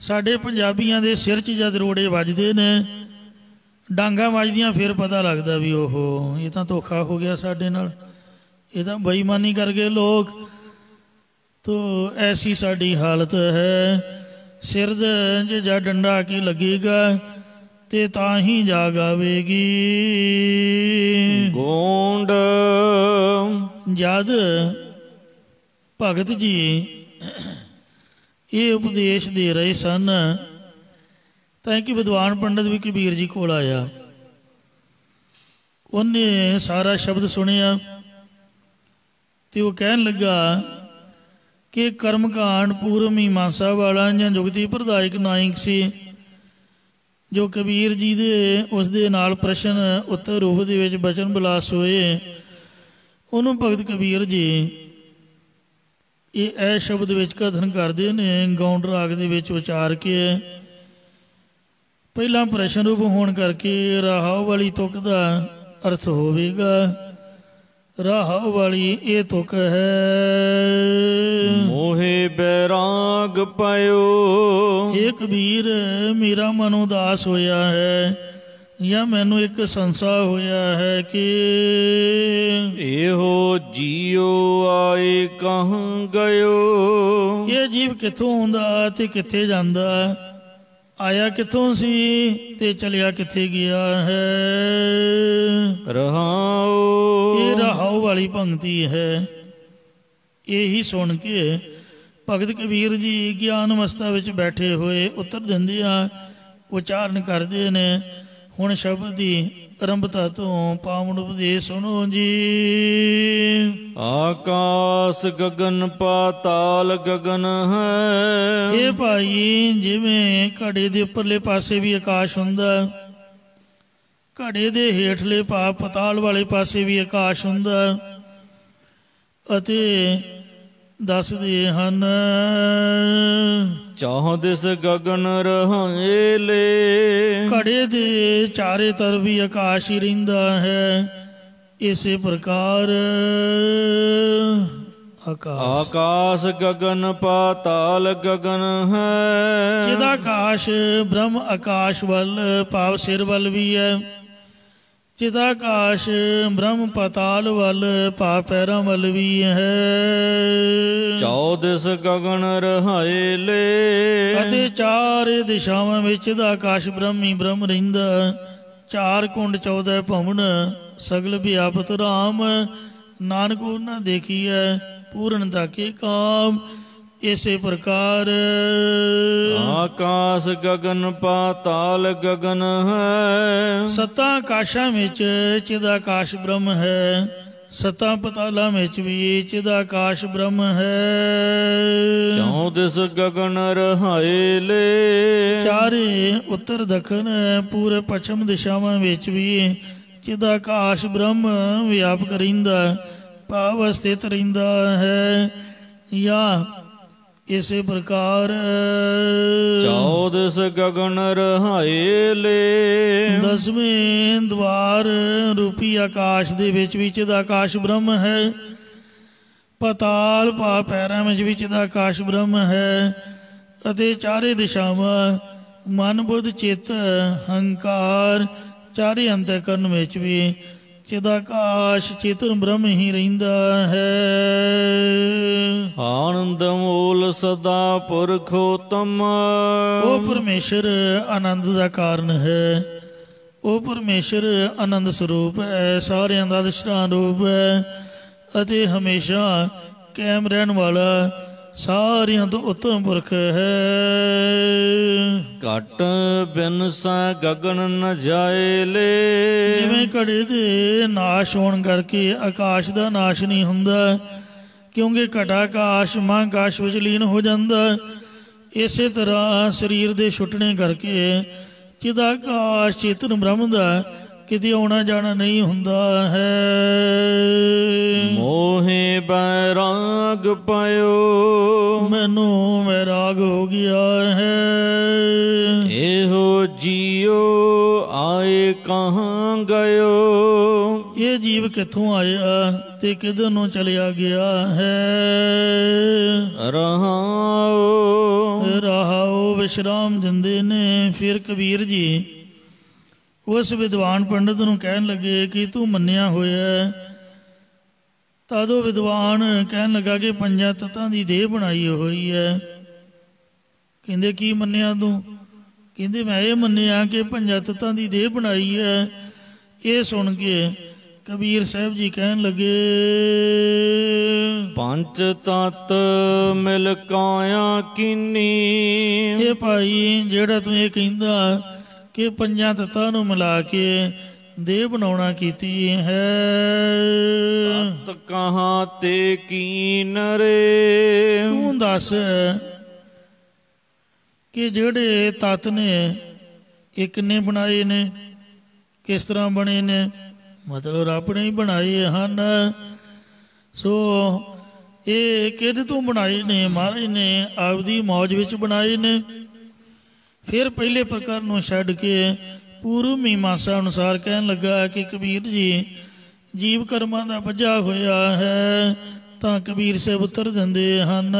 ਸਾਡੇ ਪੰਜਾਬੀਆਂ ਦੇ ਸਿਰ 'ਚ ਜਦ ਰੋੜੇ ਵੱਜਦੇ ਨੇ, ਡਾਂਗਾਂ ਵੱਜਦੀਆਂ, ਫਿਰ ਪਤਾ ਲੱਗਦਾ ਵੀ ਓਹੋ ਇਹ ਤਾਂ ਧੋਖਾ ਹੋ ਗਿਆ ਸਾਡੇ ਨਾਲ, ਇਹ ਤਾਂ ਬੇਈਮਾਨੀ ਕਰ ਗਏ ਲੋਕ। ਤੋ ਐਸੀ ਸਾਡੀ ਹਾਲਤ ਹੈ। ਸਿਰ ਜੇ ਜਦ ਡੰਡਾ ਆ ਕੇ ਲੱਗੇਗਾ ਤੇ ਤਾਂ ਹੀ ਜਾਗ ਆਵੇਗੀ। ਗੋਂਡ ਜਦ ਭਗਤ ਜੀ ਇਹ ਉਪਦੇਸ਼ ਦੇ ਰਹੇ ਸਨ ਤਾਂ ਕਿ ਵਿਦਵਾਨ ਪੰਡਤ ਵੀ ਕਬੀਰ ਜੀ ਕੋਲ ਆਇਆ। ਉਹਨੇ ਸਾਰਾ ਸ਼ਬਦ ਸੁਣਿਆ ਤੇ ਉਹ ਕਹਿਣ ਲੱਗਾ ਕਿ ਕਰਮ ਕਾਂਡ ਪੂਰਵ ਮੀਮਾਂਸਾ ਵਾਲਾ ਜਾਂ ਜੁਗਤੀ ਪ੍ਰਦਾਇਕ ਨਾਇਕ ਸੀ, ਜੋ ਕਬੀਰ ਜੀ ਦੇ ਉਸ ਦੇ ਨਾਲ ਪ੍ਰਸ਼ਨ ਉੱਤਰ ਰੂਪ ਦੇ ਵਿੱਚ ਬਚਨ ਬਿਲਾਸ ਹੋਏ। ਉਹਨੂੰ ਭਗਤ ਕਬੀਰ ਜੀ ਇਹ ਸ਼ਬਦ ਵਿੱਚ ਕਥਨ ਕਰਦੇ ਨੇ, ਗੌਂਡ ਰਾਗ ਦੇ ਵਿੱਚ ਉਚਾਰ ਕੇ। ਪਹਿਲਾਂ ਪ੍ਰਸ਼ਨ ਰੂਪ ਹੋਣ ਕਰਕੇ ਰਾਹਾਉ ਵਾਲੀ ਤੁਕ ਦਾ ਅਰਥ ਹੋਵੇਗਾ। ਰਾਹਾਉ ਵਾਲੀ ਇਹ ਤੁਕ ਹੈ। ਮੋਹੇ ਬੈਰਾਗ ਪਾਇਓ। ਇਹ ਕਬੀਰ ਮੇਰਾ ਮਨ ਉਦਾਸ ਹੋਇਆ ਹੈ, ਜਾਂ ਮੈਨੂੰ ਇੱਕ ਸੰਸਾ ਹੋਇਆ ਹੈ ਕਿ ਇਹੋ ਜੀਉ ਆਏ ਕਹਾਂ ਗਇਓ। ਇਹ ਜੀਵ ਕਿੱਥੋਂ ਆਉਂਦਾ ਤੇ ਕਿੱਥੇ ਜਾਂਦਾ, ਆਇਆ ਕਿੱਥੋਂ ਸੀ ਤੇ ਚਲਿਆ ਕਿੱਥੇ ਗਿਆ ਹੈ। ਰਹਾਉ। ਇਹ ਰਹਾਉ ਵਾਲੀ ਪੰਕਤੀ ਹੈ। ਇਹੀ ਸੁਣ ਕੇ ਭਗਤ ਕਬੀਰ ਜੀ ਗਿਆਨ ਅਵਸਥਾ ਵਿੱਚ ਬੈਠੇ ਹੋਏ ਉੱਤਰ ਦਿੰਦੇ ਆ, ਉਚਾਰਨ ਕਰਦੇ ਨੇ। ਹੁਣ ਸ਼ਬਦ ਦੀ ਆਰੰਭਤਾ ਤੋਂ ਪਾਵਨ ਉਪਦੇਸ਼ ਸੁਣੋ ਜੀ। ਆਕਾਸ ਗਗਨ ਪਾਤਾਲ ਗਗਨ ਹੈ। ਇਹ ਭਾਈ ਜਿਵੇਂ ਘੜੇ ਦੇ ਉੱਪਰਲੇ ਪਾਸੇ ਵੀ ਆਕਾਸ਼ ਹੁੰਦਾ, ਘੜੇ ਦੇ ਹੇਠਲੇ ਪਤਾਲ ਵਾਲੇ ਪਾਸੇ ਵੀ ਆਕਾਸ਼ ਹੁੰਦਾ। ਅਤੇ ਦੱਸਦੇ ਹਨ ਚਾਹੋ ਦਿਸ ਗਗਨ ਰਹਾਏਲੇ। ਘੜੇ ਦੇ ਚਾਰੇ ਤਰਫ ਵੀ ਆਕਾਸ਼ ਹੀ ਰਹਿੰਦਾ ਹੈ। ਇਸੇ ਪ੍ਰਕਾਰ ਆਕਾਸ਼ ਗਗਨ ਪਾਤਾਲ ਗਗਨ ਹੈ। ਜਿਹਦਾ ਆਕਾਸ਼ ਬ੍ਰਹਮ ਆਕਾਸ਼ ਵੱਲ ਭਾਵ ਸਿਰ ਵੱਲ ਵੀ ਹੈ, ਜਿਹਦਾ ਆਕਾਸ਼ ਬ੍ਰਹਮ ਪਾਤਾਲ ਵੱਲ ਭਾਵ ਪੈਰਾਂ ਵੱਲ ਵੀ ਹੈ। ਚੌਦਸ ਗਗਨ ਰਹਾਏਲੇ। ਅਤੇ ਚਾਰੇ ਦਿਸ਼ਾਵਾਂ ਵਿੱਚ ਦਾ ਆਕਾਸ਼ ਬ੍ਰਹਮੀ ਬ੍ਰਹਮ ਰਹਿੰਦਾ। ਚਾਰ ਕੁੰਡ 14 ਭਵਨ ਸਗਲ ਵਿਆਪਤ ਰਾਮ। ਨਾਨਕ ਉਹਨਾਂ ਦੇਖੀ ਹੈ ਪੂਰਨ ਤਾਕੇ ਕਾਮ। ਇਸੇ ਪ੍ਰਕਾਰ ਆਕਾਸ ਗਗਨ ਪਾਤਾਲ ਗਗਨ ਹੈ। ਸੱਤਾਂ ਆਕਾਸ਼ਾਂ ਵਿੱਚ ਚਿਦਾਕਾਸ਼ ਬ੍ਰਹਮ ਹੈ, ਸੱਤਾਂ ਪਤਾਲਾਂ ਵਿੱਚ ਵੀ ਚਿਦਾਕਾਸ਼ ਬ੍ਰਹਮ ਹੈ। ਚੌ ਦਿਸ ਗਗਨ ਰਹਾਏ ਲੈ, ਚਾਰੇ ਉੱਤਰ ਦੱਖਣ ਪੂਰਬ ਪੱਛਮ ਦਿਸ਼ਾਵਾਂ ਵਿੱਚ ਵੀ ਚਿਦਾਕਾਸ਼ ਬ੍ਰਹਮ ਵਿਆਪਕ ਰਹਿੰਦਾ, ਭਾਵ ਸਥਿਤ ਰਹਿੰਦਾ ਹੈ। ਜਾਂ ਇਸੇ ਪ੍ਰਕਾਰ ਚੌ ਦਿਸ ਗਗਨ ਰਹਾਏ ਲੈ, ਦਸਵੇਂ ਦਵਾਰ ਰੂਪੀ ਆਕਾਸ਼ ਦੇ ਵਿੱਚ ਵੀ ਚਿਦਾਕਾਸ਼ ਬ੍ਰਹਮ ਹੈ। ਪਤਾਲ ਪਾ ਪੈਰਾਂ ਵਿੱਚ ਵੀ ਚਿਦਾਕਾਸ਼ ਬ੍ਰਹਮ ਹੈ। ਅਤੇ ਚਾਰੇ ਦਿਸ਼ਾਵਾਂ ਮਨ ਬੁੱਧ ਚਿੱਤ ਹੰਕਾਰ ਚਾਰੇ ਅੰਤःਕਰਨ ਵਿੱਚ ਵੀ ਚਿਦਾਕਾਸ਼ ਚੇਤਨ ਬ੍ਰਹਮ ਹੀ ਰਹਿੰਦਾ ਹੈ। ਆਨੰਦ ਮੂਲ ਸਦਾ ਪੁਰਖੋਤਮ, ਉਹ ਪਰਮੇਸ਼ਰ ਆਨੰਦ ਦਾ ਕਾਰਨ ਹੈ, ਉਹ ਪਰਮੇਸ਼ਰ ਆਨੰਦ ਸਰੂਪ ਹੈ, ਸਾਰਿਆਂ ਦਾ ਅਧਿਸ਼ਠਾਨ ਰੂਪ ਹੈ ਅਤੇ ਹਮੇਸ਼ਾ ਕਾਇਮ ਰਹਿਣ ਵਾਲਾ ਸਾਰਿਆਂ ਤੋਂ ਉੱਤਮ ਪੁਰਖ ਹੈ। ਘਟ ਬਿਨਸੈ ਗਗਨ ਨ ਜਾਏ ਲੈ, ਜਿਵੇਂ ਘੜੇ ਦੇ ਨਾਸ਼ ਹੋਣ ਕਰਕੇ ਆਕਾਸ਼ ਦਾ ਨਾਸ਼ ਨਹੀਂ ਹੁੰਦਾ, ਕਿਉਂਕਿ ਘਟਾ ਆਕਾਸ਼ ਮਹਾਂਕਾਸ਼ ਵਿੱਚ ਲੀਨ ਹੋ ਜਾਂਦਾ, ਇਸੇ ਤਰ੍ਹਾਂ ਸਰੀਰ ਦੇ ਛੁੱਟਣੇ ਕਰਕੇ ਚਿਦਾਕਾਸ਼ ਚੇਤਨ ਬ੍ਰਹਮ ਦਾ ਕਿਤੇ ਆਉਣਾ ਜਾਣਾ ਨਹੀਂ ਹੁੰਦਾ ਹੈ। ਮੋਹੇ ਬੈਰਾਗ ਪਇਓ, ਮੈਨੂੰ ਵੈਰਾਗ ਹੋ ਗਿਆ ਹੈ। ਇਹੋ ਜੀਓ ਆਏ ਕਹਾਂ ਗਇਓ, ਇਹ ਜੀਵ ਕਿੱਥੋਂ ਆਇਆ ਤੇ ਕਿਧਰ ਨੂੰ ਚਲਿਆ ਗਿਆ ਹੈ। ਰਹਾਓ ਰਹਾਓ ਵਿਸ਼ਰਾਮ ਦਿੰਦੇ ਨੇ। ਫਿਰ ਕਬੀਰ ਜੀ ਉਸ ਵਿਦਵਾਨ ਪੰਡਤ ਨੂੰ ਕਹਿਣ ਲੱਗੇ ਕਿ ਤੂੰ ਮੰਨਿਆ ਹੋਇਆ। ਤਦ ਉਹ ਵਿਦਵਾਨ ਕਹਿਣ ਲੱਗਾ ਕਿ ਪੰਜਾਂ ਤੱਤਾਂ ਦੀ ਦੇਹ ਬਣਾਈ ਹੋਈ ਹੈ। ਕਹਿੰਦੇ ਕੀ ਮੰਨਿਆ ਤੂੰ? ਕਹਿੰਦੇ ਮੈਂ ਇਹ ਮੰਨਿਆ ਕਿ ਪੰਜਾਂ ਤੱਤਾਂ ਦੀ ਦੇਹ ਬਣਾਈ ਹੈ। ਇਹ ਸੁਣ ਕੇ ਕਬੀਰ ਸਾਹਿਬ ਜੀ ਕਹਿਣ ਲੱਗੇ, ਪੰਜ ਤਤ ਮਿਲ ਕਾਇਆ ਕੀਨੀ, ਇਹ ਭਾਈ ਜਿਹੜਾ ਤੂੰ ਇਹ ਕਹਿੰਦਾ ਕਿ ਪੰਜਾਂ ਤੱਤਾਂ ਨੂੰ ਮਿਲਾ ਕੇ ਦੇਹ ਬਣਾਉਣਾ ਕੀਤੀ ਹੈ, ਤਤ ਕਹਾਂ ਤੇ ਕੀਨ ਰੇ, ਤੂੰ ਦੱਸ ਕਿ ਜਿਹੜੇ ਤੱਤ ਨੇ ਇਹ ਕਿੰਨੇ ਬਣਾਏ ਨੇ, ਕਿਸ ਤਰ੍ਹਾਂ ਬਣੇ ਨੇ? ਮਤਲਬ ਰੱਬ ਨੇ ਹੀ ਬਣਾਏ ਹਨ। ਸੋ ਇਹ ਕਿਹਦੇ ਤੋਂ ਬਣਾਏ ਨੇ? ਮਹਾਰਾਜ ਨੇ ਆਪਦੀ ਮੌਜ ਵਿੱਚ ਬਣਾਏ ਨੇ। ਫਿਰ ਪਹਿਲੇ ਪ੍ਰਕਾਰ ਨੂੰ ਛੱਡ ਕੇ ਪੂਰਵ ਮੀਮਾਂਸਾ ਅਨੁਸਾਰ ਕਹਿਣ ਲੱਗਾ ਕਿ ਕਬੀਰ ਜੀ ਜੀਵ ਕਰਮਾਂ ਦਾ ਬੱਝਾ ਹੋਇਆ ਹੈ। ਤਾਂ ਕਬੀਰ ਸਾਹਿਬ ਉੱਤਰ ਦਿੰਦੇ ਹਨ,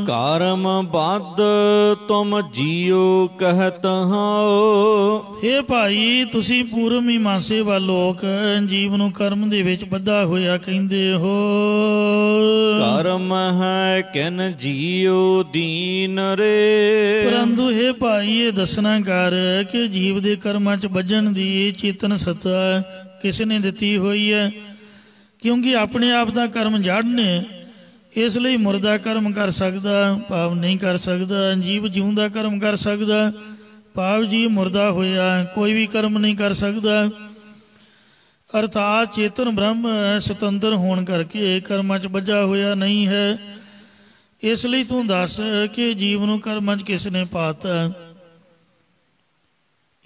ਕਰਮ ਬੱਧ ਤੁਮ ਜੀਓ ਕਹਿਤ ਹਾਓ, ਇਹ ਭਾਈ ਤੁਸੀਂ ਪੂਰਵ ਮੀਮਾਂਸੇ ਵਾਲ ਲੋਕ ਜੀਵ ਨੂੰ ਕਰਮ ਦੇ ਵਿੱਚ ਬੱਧਾ ਹੋਇਆ ਕਹਿੰਦੇ ਹੋ। ਕਰਮ ਹੈ ਕਿਨ ਜੀਓ ਦੀਨ ਰੇ, ਪਰੰਤੂ ਇਹ ਭਾਈ ਇਹ ਦੱਸਣਾ ਕਰ ਕਿ ਜੀਵ ਦੇ ਕਰਮਾਂ 'ਚ ਬੱਝਣ ਦੀ ਚੇਤਨ ਸੱਤਾ ਕਿਸ ਨੇ ਦਿੱਤੀ ਹੋਈ ਹੈ? ਕਿਉਂਕਿ ਆਪਣੇ ਆਪ ਦਾ ਕਰਮ ਜੜ ਨੇ, ਇਸ ਲਈ ਮੁਰਦਾ ਕਰਮ ਕਰ ਸਕਦਾ ਭਾਵ ਨਹੀਂ ਕਰ ਸਕਦਾ। ਜੀਵ ਜਿਉਂਦਾ ਕਰਮ ਕਰ ਸਕਦਾ ਭਾਵ ਜੀਵ ਮੁਰਦਾ ਹੋਇਆ ਕੋਈ ਵੀ ਕਰਮ ਨਹੀਂ ਕਰ ਸਕਦਾ। ਅਰਥਾਤ ਚੇਤਨ ਬ੍ਰਹਮ ਸੁਤੰਤਰ ਹੋਣ ਕਰਕੇ ਕਰਮਾਂ 'ਚ ਬੱਝਾ ਹੋਇਆ ਨਹੀਂ ਹੈ। ਇਸ ਲਈ ਤੂੰ ਦੱਸ ਕਿ ਜੀਵ ਨੂੰ ਕਰਮਾਂ 'ਚ ਕਿਸ ਨੇ ਪਾਤਾ?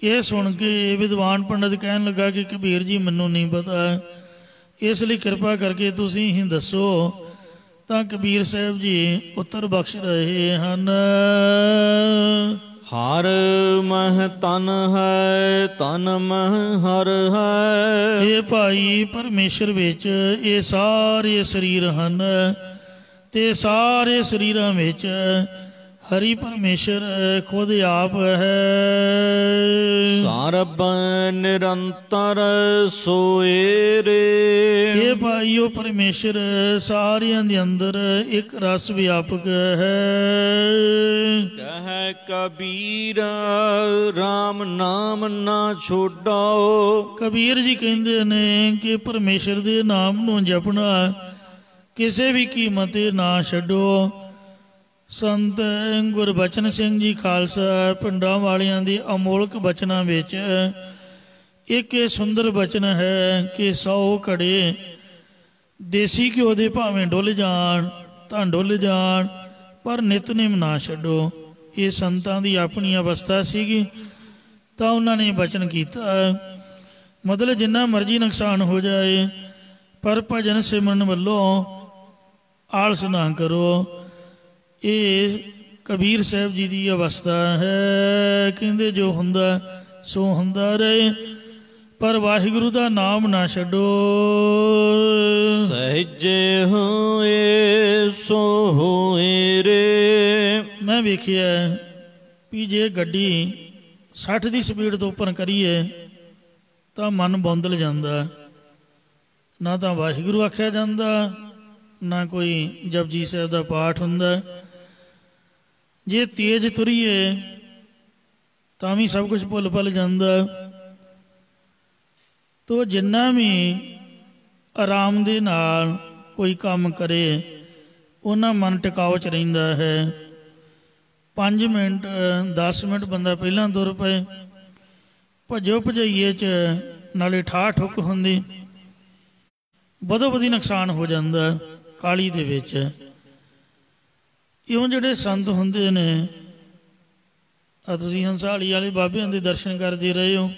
ਇਹ ਸੁਣ ਕੇ ਵਿਦਵਾਨ ਪੰਡਤ ਕਹਿਣ ਲੱਗਾ ਕਿ ਕਬੀਰ ਜੀ ਮੈਨੂੰ ਨਹੀਂ ਪਤਾ, ਇਸ ਲਈ ਕਿਰਪਾ ਕਰਕੇ ਤੁਸੀਂ ਹੀ ਦੱਸੋ। ਤਾਂ ਕਬੀਰ ਸਾਹਿਬ ਜੀ ਉੱਤਰ ਬਖਸ਼ ਰਹੇ ਹਨ, ਹਰ ਮਹ ਤਨ ਹੈ ਤਨ ਮਹ ਹਰ ਹੈ, ਇਹ ਭਾਈ ਪਰਮੇਸ਼ਰ ਵਿੱਚ ਇਹ ਸਾਰੇ ਸਰੀਰ ਹਨ ਤੇ ਸਾਰੇ ਸਰੀਰਾਂ ਵਿੱਚ ਹਰੀ ਪਰਮੇਸ਼ਰ ਖੁਦ ਆਪ ਹੈ। ਸਰਬ ਨਿਰੰਤਰ ਸੋਏ ਰੇ, ਇਹ ਭਾਈ ਉਹ ਪਰਮੇਸ਼ਰ ਸਾਰਿਆਂ ਦੇ ਅੰਦਰ ਇੱਕ ਰਸ ਵਿਆਪਕ ਹੈ। ਕਹਿ ਕਬੀਰ ਰਾਮ ਨਾਮ ਨਾ ਛੋਡਾਓ, ਕਬੀਰ ਜੀ ਕਹਿੰਦੇ ਨੇ ਕਿ ਪਰਮੇਸ਼ਰ ਦੇ ਨਾਮ ਨੂੰ ਜਪਣਾ ਕਿਸੇ ਵੀ ਕੀਮਤ ਤੇ ਨਾ ਛੱਡੋ। ਸੰਤ ਗੁਰਬਚਨ ਸਿੰਘ ਜੀ ਖਾਲਸਾ ਪਿੰਡਾਂ ਵਾਲਿਆਂ ਦੇ ਅਮੋਲਕ ਬਚਨਾਂ ਵਿੱਚ ਇੱਕ ਇਹ ਸੁੰਦਰ ਬਚਨ ਹੈ ਕਿ 100 ਘੜੇ ਦੇਸੀ ਘਿਓ ਦੇ ਭਾਵੇਂ ਡੁੱਲ ਜਾਣ ਤਾਂ ਡੁੱਲ ਜਾਣ, ਪਰ ਨਿਤਨੇਮ ਨਾ ਛੱਡੋ। ਇਹ ਸੰਤਾਂ ਦੀ ਆਪਣੀ ਅਵਸਥਾ ਸੀਗੀ ਤਾਂ ਉਹਨਾਂ ਨੇ ਬਚਨ ਕੀਤਾ, ਮਤਲਬ ਜਿੰਨਾ ਮਰਜ਼ੀ ਨੁਕਸਾਨ ਹੋ ਜਾਏ ਪਰ ਭਜਨ ਸਿਮਰਨ ਵੱਲੋਂ ਆਲਸ ਨਾ ਕਰੋ। ਇਹ ਕਬੀਰ ਸਾਹਿਬ ਜੀ ਦੀ ਅਵਸਥਾ ਹੈ। ਕਹਿੰਦੇ ਜੋ ਹੁੰਦਾ ਸੋ ਹੁੰਦਾ ਰਹੇ, ਪਰ ਵਾਹਿਗੁਰੂ ਦਾ ਨਾਮ ਨਾ ਛੱਡੋ। ਸਹਿਜੇ ਹੋਏ ਸੋ ਹੋਏ ਰੇ। ਮੈਂ ਵੇਖਿਆ ਵੀ ਜੇ ਗੱਡੀ 60 ਦੀ ਸਪੀਡ ਤੋਂ ਉੱਪਰ ਕਰੀਏ ਤਾਂ ਮਨ ਬੌਂਦਲ ਜਾਂਦਾ, ਨਾ ਤਾਂ ਵਾਹਿਗੁਰੂ ਆਖਿਆ ਜਾਂਦਾ, ਨਾ ਕੋਈ ਜਪਜੀ ਸਾਹਿਬ ਦਾ ਪਾਠ ਹੁੰਦਾ। ਜੇ ਤੇਜ਼ ਤੁਰੀਏ ਤਾਂ ਵੀ ਸਭ ਕੁਝ ਭੁੱਲ ਭੁੱਲ ਜਾਂਦਾ। ਤੋ ਜਿੰਨਾ ਵੀ ਆਰਾਮ ਦੇ ਨਾਲ ਕੋਈ ਕੰਮ ਕਰੇ ਉਹਨਾਂ ਮਨ ਟਿਕਾਓ 'ਚ ਰਹਿੰਦਾ ਹੈ। 5 ਮਿੰਟ 10 ਮਿੰਟ ਬੰਦਾ ਪਹਿਲਾਂ ਤੁਰ ਪਏ, ਭੱਜੋ ਭਜਾਈਏ 'ਚ ਨਾਲੇ ਠਾਹ ਠੁੱਕ ਹੁੰਦੀ, ਬਦੋ ਬਦੀ ਨੁਕਸਾਨ ਹੋ ਜਾਂਦਾ ਕਾਹਲੀ ਦੇ ਵਿੱਚ। ਇਉਂ ਜਿਹੜੇ ਸੰਤ ਹੁੰਦੇ ਨੇ, ਆ ਤੁਸੀਂ ਹੰਸਾਲੀ ਵਾਲੇ ਬਾਬਿਆਂ ਦੇ ਦਰਸ਼ਨ ਕਰਦੇ ਰਹੇ ਹੋ।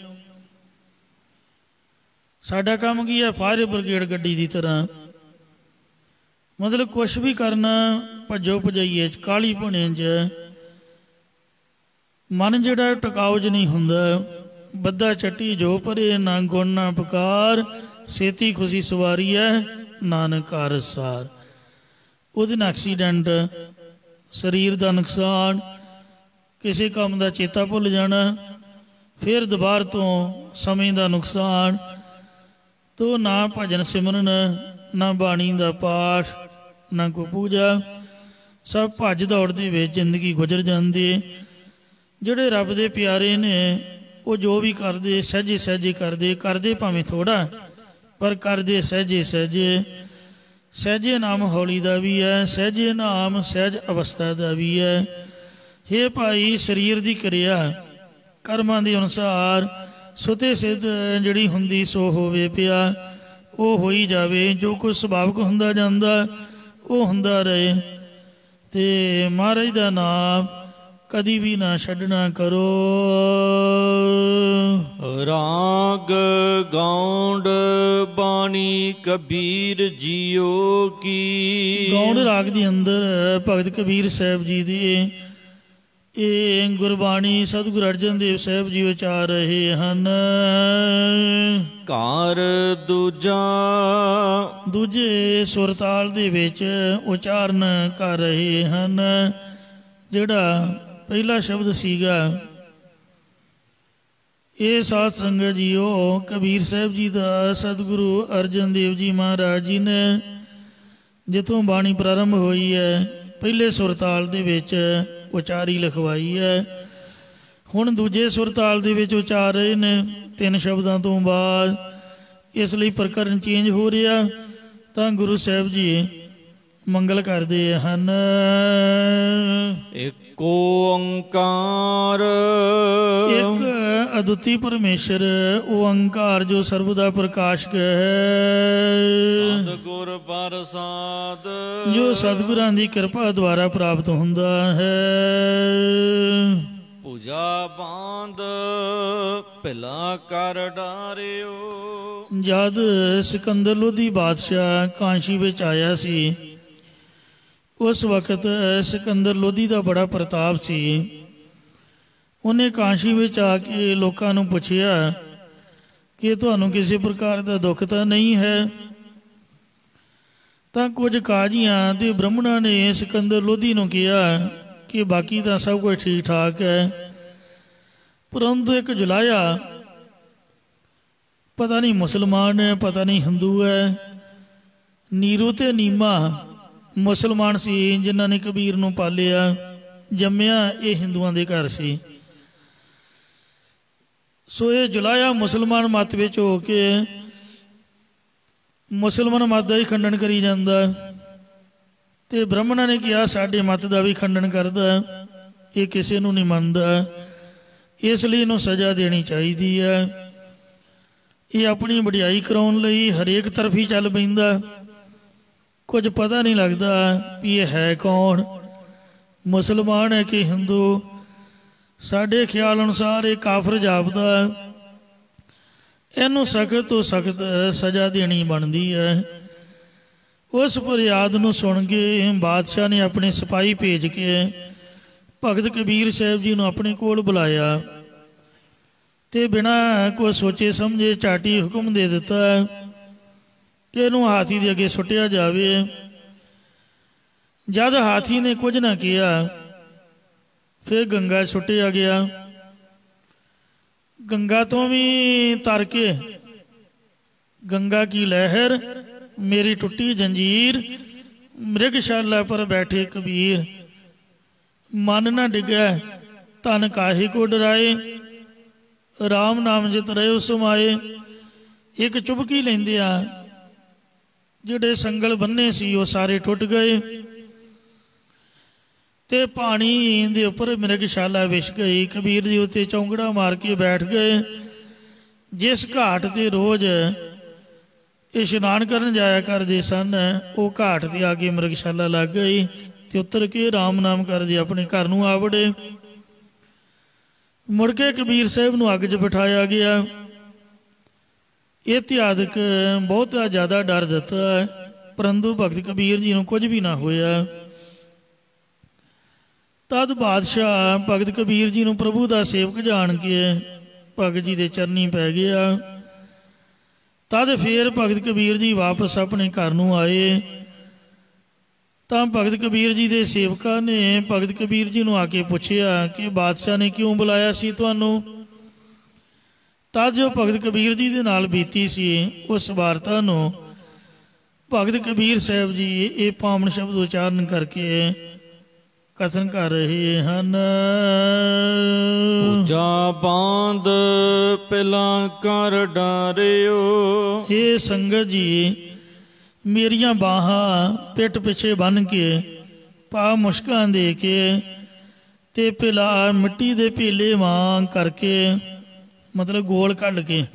ਸਾਡਾ ਕੰਮ ਕੀ ਹੈ? ਫਾਇਰ ਬ੍ਰਿਗੇਡ ਗੱਡੀ ਦੀ ਤਰ੍ਹਾਂ, ਮਤਲਬ ਕੁਛ ਵੀ ਕਰਨਾ ਭੱਜੋ ਭਜਾਈਏ 'ਚ ਕਾਹਲੀ ਭੁਣੇ 'ਚ ਮਨ ਜਿਹੜਾ ਟਿਕਾਓ 'ਚ ਨਹੀਂ ਹੁੰਦਾ। ਬੱਧਾ ਚੱਟੀ ਜੋ ਭਰੇ ਨਾ ਗੁਣ ਨਾ ਪੁਕਾਰ, ਛੇਤੀ ਖੁਸ਼ੀ ਸਵਾਰੀ ਹੈ ਨਾਨਕ ਘਰ ਸਾਰ। ਉਹਦੇ ਨਾਲ ਐਕਸੀਡੈਂਟ, ਸਰੀਰ ਦਾ ਨੁਕਸਾਨ, ਕਿਸੇ ਕੰਮ ਦਾ ਚੇਤਾ ਭੁੱਲ ਜਾਣਾ, ਫਿਰ ਦੁਬਾਰਾ ਤੋਂ ਸਮੇਂ ਦਾ ਨੁਕਸਾਨ। ਤੋ ਨਾ ਭਜਨ ਸਿਮਰਨ, ਨਾ ਬਾਣੀ ਦਾ ਪਾਠ, ਨਾ ਕੋਈ ਪੂਜਾ, ਸਭ ਭੱਜ ਦੌੜ ਦੇ ਵਿੱਚ ਜ਼ਿੰਦਗੀ ਗੁਜ਼ਰ ਜਾਂਦੀ ਹੈ। ਜਿਹੜੇ ਰੱਬ ਦੇ ਪਿਆਰੇ ਨੇ ਉਹ ਜੋ ਵੀ ਕਰਦੇ ਸਹਿਜੇ ਸਹਿਜੇ ਕਰਦੇ ਭਾਵੇਂ ਥੋੜ੍ਹਾ, ਪਰ ਕਰਦੇ ਸਹਿਜੇ ਸਹਿਜੇ। ਸਹਿਜੇ ਨਾਮ ਹੌਲੀ ਦਾ ਵੀ ਹੈ, ਸਹਿਜੇ ਨਾਮ ਸਹਿਜ ਅਵਸਥਾ ਦਾ ਵੀ ਹੈ। ਹੇ ਭਾਈ, ਸਰੀਰ ਦੀ ਕਿਰਿਆ ਕਰਮਾਂ ਦੇ ਅਨੁਸਾਰ ਸੁਤੇ ਸਿੱਧ ਜਿਹੜੀ ਹੁੰਦੀ ਸੋ ਹੋਵੇ ਪਿਆ, ਉਹ ਹੋਈ ਜਾਵੇ। ਜੋ ਕੁਝ ਸੁਭਾਵਿਕ ਹੁੰਦਾ ਜਾਂਦਾ ਉਹ ਹੁੰਦਾ ਰਹੇ, ਤੇ ਮਹਾਰਾਜ ਦਾ ਨਾਮ ਕਦੀ ਵੀ ਨਾ ਛੱਡਣਾ ਕਰੋ। ਰਾਗ ਗੌਂਡ ਬਾਣੀ ਕਬੀਰ ਜੀਓ ਕੀ। ਗੌਂਡ ਰਾਗ ਦੇ ਅੰਦਰ ਭਗਤ ਕਬੀਰ ਸਾਹਿਬ ਜੀ ਦੀ ਇਹ ਗੁਰਬਾਣੀ ਸਤਿਗੁਰੂ ਅਰਜਨ ਦੇਵ ਸਾਹਿਬ ਜੀ ਉਚਾਰ ਰਹੇ ਹਨ। ਘਰ ਦੂਜੇ ਸੁਰਤਾਲ ਦੇ ਵਿੱਚ ਉਚਾਰਨ ਕਰ ਰਹੇ ਹਨ। ਜਿਹੜਾ ਪਹਿਲਾ ਸ਼ਬਦ ਸੀਗਾ, ਇਹ ਸਾਧ ਸੰਗਤ ਜੀਓ ਕਬੀਰ ਸਾਹਿਬ ਜੀ ਦਾ ਸਤਿਗੁਰੂ ਅਰਜਨ ਦੇਵ ਜੀ ਮਹਾਰਾਜ ਜੀ ਨੇ ਜਿੱਥੋਂ ਬਾਣੀ ਪ੍ਰਾਰੰਭ ਹੋਈ ਹੈ ਪਹਿਲੇ ਸੁਰਤਾਲ ਦੇ ਵਿੱਚ ਉਚਾਰੀ ਲਿਖਵਾਈ ਹੈ। ਹੁਣ ਦੂਜੇ ਸੁਰਤਾਲ ਦੇ ਵਿੱਚ ਉਚਾਰ ਰਹੇ ਨੇ 3 ਸ਼ਬਦਾਂ ਤੋਂ ਬਾਅਦ, ਇਸ ਲਈ ਪ੍ਰਕਰਨ ਚੇਂਜ ਹੋ ਰਿਹਾ। ਤਾਂ ਗੁਰੂ ਸਾਹਿਬ ਜੀ ਮੰਗਲ ਕਰਦੇ ਹਨ। ਇੱਕ ਓੰਕਾਰ, ਇੱਕ ਅਦੁੱਤੀ ਪਰਮੇਸ਼ਰ ਓੰਕਾਰ ਜੋ ਸਰਬ ਦਾ ਪ੍ਰਕਾਸ਼ਕ ਹੈ, ਸਤਿਗੁਰ ਪ੍ਰਸਾਦ ਜੋ ਸਤਿਗੁਰਾਂ ਦੀ ਕਿਰਪਾ ਦੁਆਰਾ ਪ੍ਰਾਪਤ ਹੁੰਦਾ ਹੈ। ਪੂਜਾ ਬਾਂਧ ਭਿਲਾ ਕਰ ਡਾਰਿਓ। ਜਦ ਸਿਕੰਦਰ ਲੋਧੀ ਬਾਦਸ਼ਾਹ ਕਾਂਸ਼ੀ ਵਿੱਚ ਆਇਆ ਸੀ, ਉਸ ਵਕਤ ਸਿਕੰਦਰ ਲੋਧੀ ਦਾ ਬੜਾ ਪ੍ਰਤਾਪ ਸੀ। ਉਹਨੇ ਕਾਂਸ਼ੀ ਵਿੱਚ ਆ ਕੇ ਲੋਕਾਂ ਨੂੰ ਪੁੱਛਿਆ ਕਿ ਤੁਹਾਨੂੰ ਕਿਸੇ ਪ੍ਰਕਾਰ ਦਾ ਦੁੱਖ ਤਾਂ ਨਹੀਂ ਹੈ। ਤਾਂ ਕੁਝ ਕਾਜ਼ੀਆਂ ਤੇ ਬ੍ਰਾਹਮਣਾਂ ਨੇ ਸਿਕੰਦਰ ਲੋਧੀ ਨੂੰ ਕਿਹਾ ਕਿ ਬਾਕੀ ਤਾਂ ਸਭ ਕੁਝ ਠੀਕ ਠਾਕ ਹੈ, ਪਰੰਤੂ ਇੱਕ ਜੁਲਾਇਆ ਪਤਾ ਨਹੀਂ ਮੁਸਲਮਾਨ ਹੈ ਪਤਾ ਨਹੀਂ ਹਿੰਦੂ ਹੈ। ਨੀਰੂ ਤੇ ਨੀਮਾ ਮੁਸਲਮਾਨ ਸੀ ਜਿਨ੍ਹਾਂ ਨੇ ਕਬੀਰ ਨੂੰ ਪਾਲਿਆ, ਜੰਮਿਆ ਇਹ ਹਿੰਦੂਆਂ ਦੇ ਘਰ ਸੀ। ਸੋ ਇਹ ਜੁਲਾਇਆ ਮੁਸਲਮਾਨ ਮਤ ਵਿੱਚ ਹੋ ਕੇ ਮੁਸਲਮਾਨ ਮਤ ਦਾ ਹੀ ਖੰਡਨ ਕਰੀ ਜਾਂਦਾ। ਤੇ ਬ੍ਰਾਹਮਣਾਂ ਨੇ ਕਿਹਾ ਸਾਡੇ ਮਤ ਦਾ ਵੀ ਖੰਡਨ ਕਰਦਾ, ਇਹ ਕਿਸੇ ਨੂੰ ਨਹੀਂ ਮੰਨਦਾ, ਇਸ ਲਈ ਇਹਨੂੰ ਸਜ਼ਾ ਦੇਣੀ ਚਾਹੀਦੀ ਹੈ। ਇਹ ਆਪਣੀ ਵਡਿਆਈ ਕਰਾਉਣ ਲਈ ਹਰੇਕ ਤਰਫ ਹੀ ਚੱਲ ਪੈਂਦਾ, ਕੁਝ ਪਤਾ ਨਹੀਂ ਲੱਗਦਾ ਵੀ ਇਹ ਹੈ ਕੌਣ, ਮੁਸਲਮਾਨ ਹੈ ਕਿ ਹਿੰਦੂ। ਸਾਡੇ ਖਿਆਲ ਅਨੁਸਾਰ ਇਹ ਕਾਫਰ ਜਾਪਦਾ, ਇਹਨੂੰ ਸਖਤ ਤੋਂ ਸਖਤ ਸਜ਼ਾ ਦੇਣੀ ਬਣਦੀ ਹੈ। ਉਸ ਫਰਿਆਦ ਨੂੰ ਸੁਣ ਕੇ ਬਾਦਸ਼ਾਹ ਨੇ ਆਪਣੇ ਸਿਪਾਹੀ ਭੇਜ ਕੇ ਭਗਤ ਕਬੀਰ ਸਾਹਿਬ ਜੀ ਨੂੰ ਆਪਣੇ ਕੋਲ ਬੁਲਾਇਆ ਤੇ ਬਿਨਾਂ ਕੋਈ ਸੋਚੇ ਸਮਝੇ ਝਾਟੀ ਹੁਕਮ ਦੇ ਦਿੱਤਾ ਕਿ ਇਹਨੂੰ ਹਾਥੀ ਦੇ ਅੱਗੇ ਸੁੱਟਿਆ ਜਾਵੇ। ਜਦ ਹਾਥੀ ਨੇ ਕੁਝ ਨਾ ਕਿਹਾ ਫਿਰ ਗੰਗਾ ਸੁੱਟਿਆ ਗਿਆ। ਗੰਗਾ ਤੋਂ ਵੀ ਤਰ ਕੇ ਗੰਗਾ ਕੀ ਲਹਿਰ ਮੇਰੀ ਟੁੱਟੀ ਜੰਜੀਰ, ਮ੍ਰਿਗਸ਼ਾਲਾ ਪਰ ਬੈਠੇ ਕਬੀਰ, ਮਨ ਨਾ ਡਿਗੈ ਤਨ ਕਾਹੇ ਕੋ ਡਰਾਏ, ਰਾਮ ਨਾਮ ਜਿਤ ਰਹੇ ਸਮਾਏ। ਇੱਕ ਚੁਬਕੀ ਲੈਂਦਿਆਂ ਜਿਹੜੇ ਸੰਗਲ ਬੰਨੇ ਸੀ ਉਹ ਸਾਰੇ ਟੁੱਟ ਗਏ ਤੇ ਪਾਣੀ ਦੇ ਉੱਪਰ ਮ੍ਰਿਗਸ਼ਾਲਾ ਵਿਛ ਗਈ। ਕਬੀਰ ਜੀ ਉੱਤੇ ਚੌਂਕੜਾ ਮਾਰ ਕੇ ਬੈਠ ਗਏ। ਜਿਸ ਘਾਟ ਤੇ ਰੋਜ਼ ਇਸ਼ਨਾਨ ਕਰਨ ਜਾਇਆ ਕਰਦੇ ਸਨ, ਉਹ ਘਾਟ ਤੇ ਆ ਕੇ ਮ੍ਰਿਗਸ਼ਾਲਾ ਲੱਗ ਗਈ ਤੇ ਉਤਰ ਕੇ ਰਾਮ ਨਾਮ ਕਰਦੇ ਆਪਣੇ ਘਰ ਨੂੰ ਆ ਵੜੇ। ਮੁੜ ਕੇ ਕਬੀਰ ਸਾਹਿਬ ਨੂੰ ਅੱਗ 'ਚ ਬਿਠਾਇਆ ਗਿਆ। ਇਤਿਹਾਦਕ ਬਹੁਤ ਜ਼ਿਆਦਾ ਡਰ ਦਿੱਤਾ, ਪਰੰਤੂ ਭਗਤ ਕਬੀਰ ਜੀ ਨੂੰ ਕੁਝ ਵੀ ਨਾ ਹੋਇਆ। ਤਦ ਬਾਦਸ਼ਾਹ ਭਗਤ ਕਬੀਰ ਜੀ ਨੂੰ ਪ੍ਰਭੂ ਦਾ ਸੇਵਕ ਜਾਣ ਕੇ ਭਗਤ ਜੀ ਦੇ ਚਰਨੀ ਪੈ ਗਿਆ। ਤਦ ਫੇਰ ਭਗਤ ਕਬੀਰ ਜੀ ਵਾਪਸ ਆਪਣੇ ਘਰ ਨੂੰ ਆਏ ਤਾਂ ਭਗਤ ਕਬੀਰ ਜੀ ਦੇ ਸੇਵਕਾਂ ਨੇ ਭਗਤ ਕਬੀਰ ਜੀ ਨੂੰ ਆ ਕੇ ਪੁੱਛਿਆ ਕਿ ਬਾਦਸ਼ਾਹ ਨੇ ਕਿਉਂ ਬੁਲਾਇਆ ਸੀ ਤੁਹਾਨੂੰ। ਤਦ ਜੋ ਭਗਤ ਕਬੀਰ ਜੀ ਦੇ ਨਾਲ ਬੀਤੀ ਸੀ ਉਸ ਵਾਰਤਾ ਨੂੰ ਭਗਤ ਕਬੀਰ ਸਾਹਿਬ ਜੀ ਇਹ ਪਾਵਨ ਸ਼ਬਦ ਉਚਾਰਨ ਕਰਕੇ ਕਥਨ ਕਰ ਰਹੇ ਹਨ। ਪੂਜਾ ਬਾਂਧ ਪਹਿਲਾਂ ਕਰ ਡਾਰਿਓ, ਇਹ ਸੰਗਤ ਜੀ ਮੇਰੀਆਂ ਬਾਹਾਂ ਪਿੱਠ ਪਿੱਛੇ ਬੰਨ੍ਹ ਕੇ ਪਾ ਮੁਸ਼ਕਾਂ ਦੇ ਕੇ ਤੇ ਪਿਲਾ ਮਿੱਟੀ ਦੇ ਪੀਲੇ ਵਾਂਗ ਕਰਕੇ, ਮਤਲਬ ਗੋਲ ਕੱਢ ਕੇ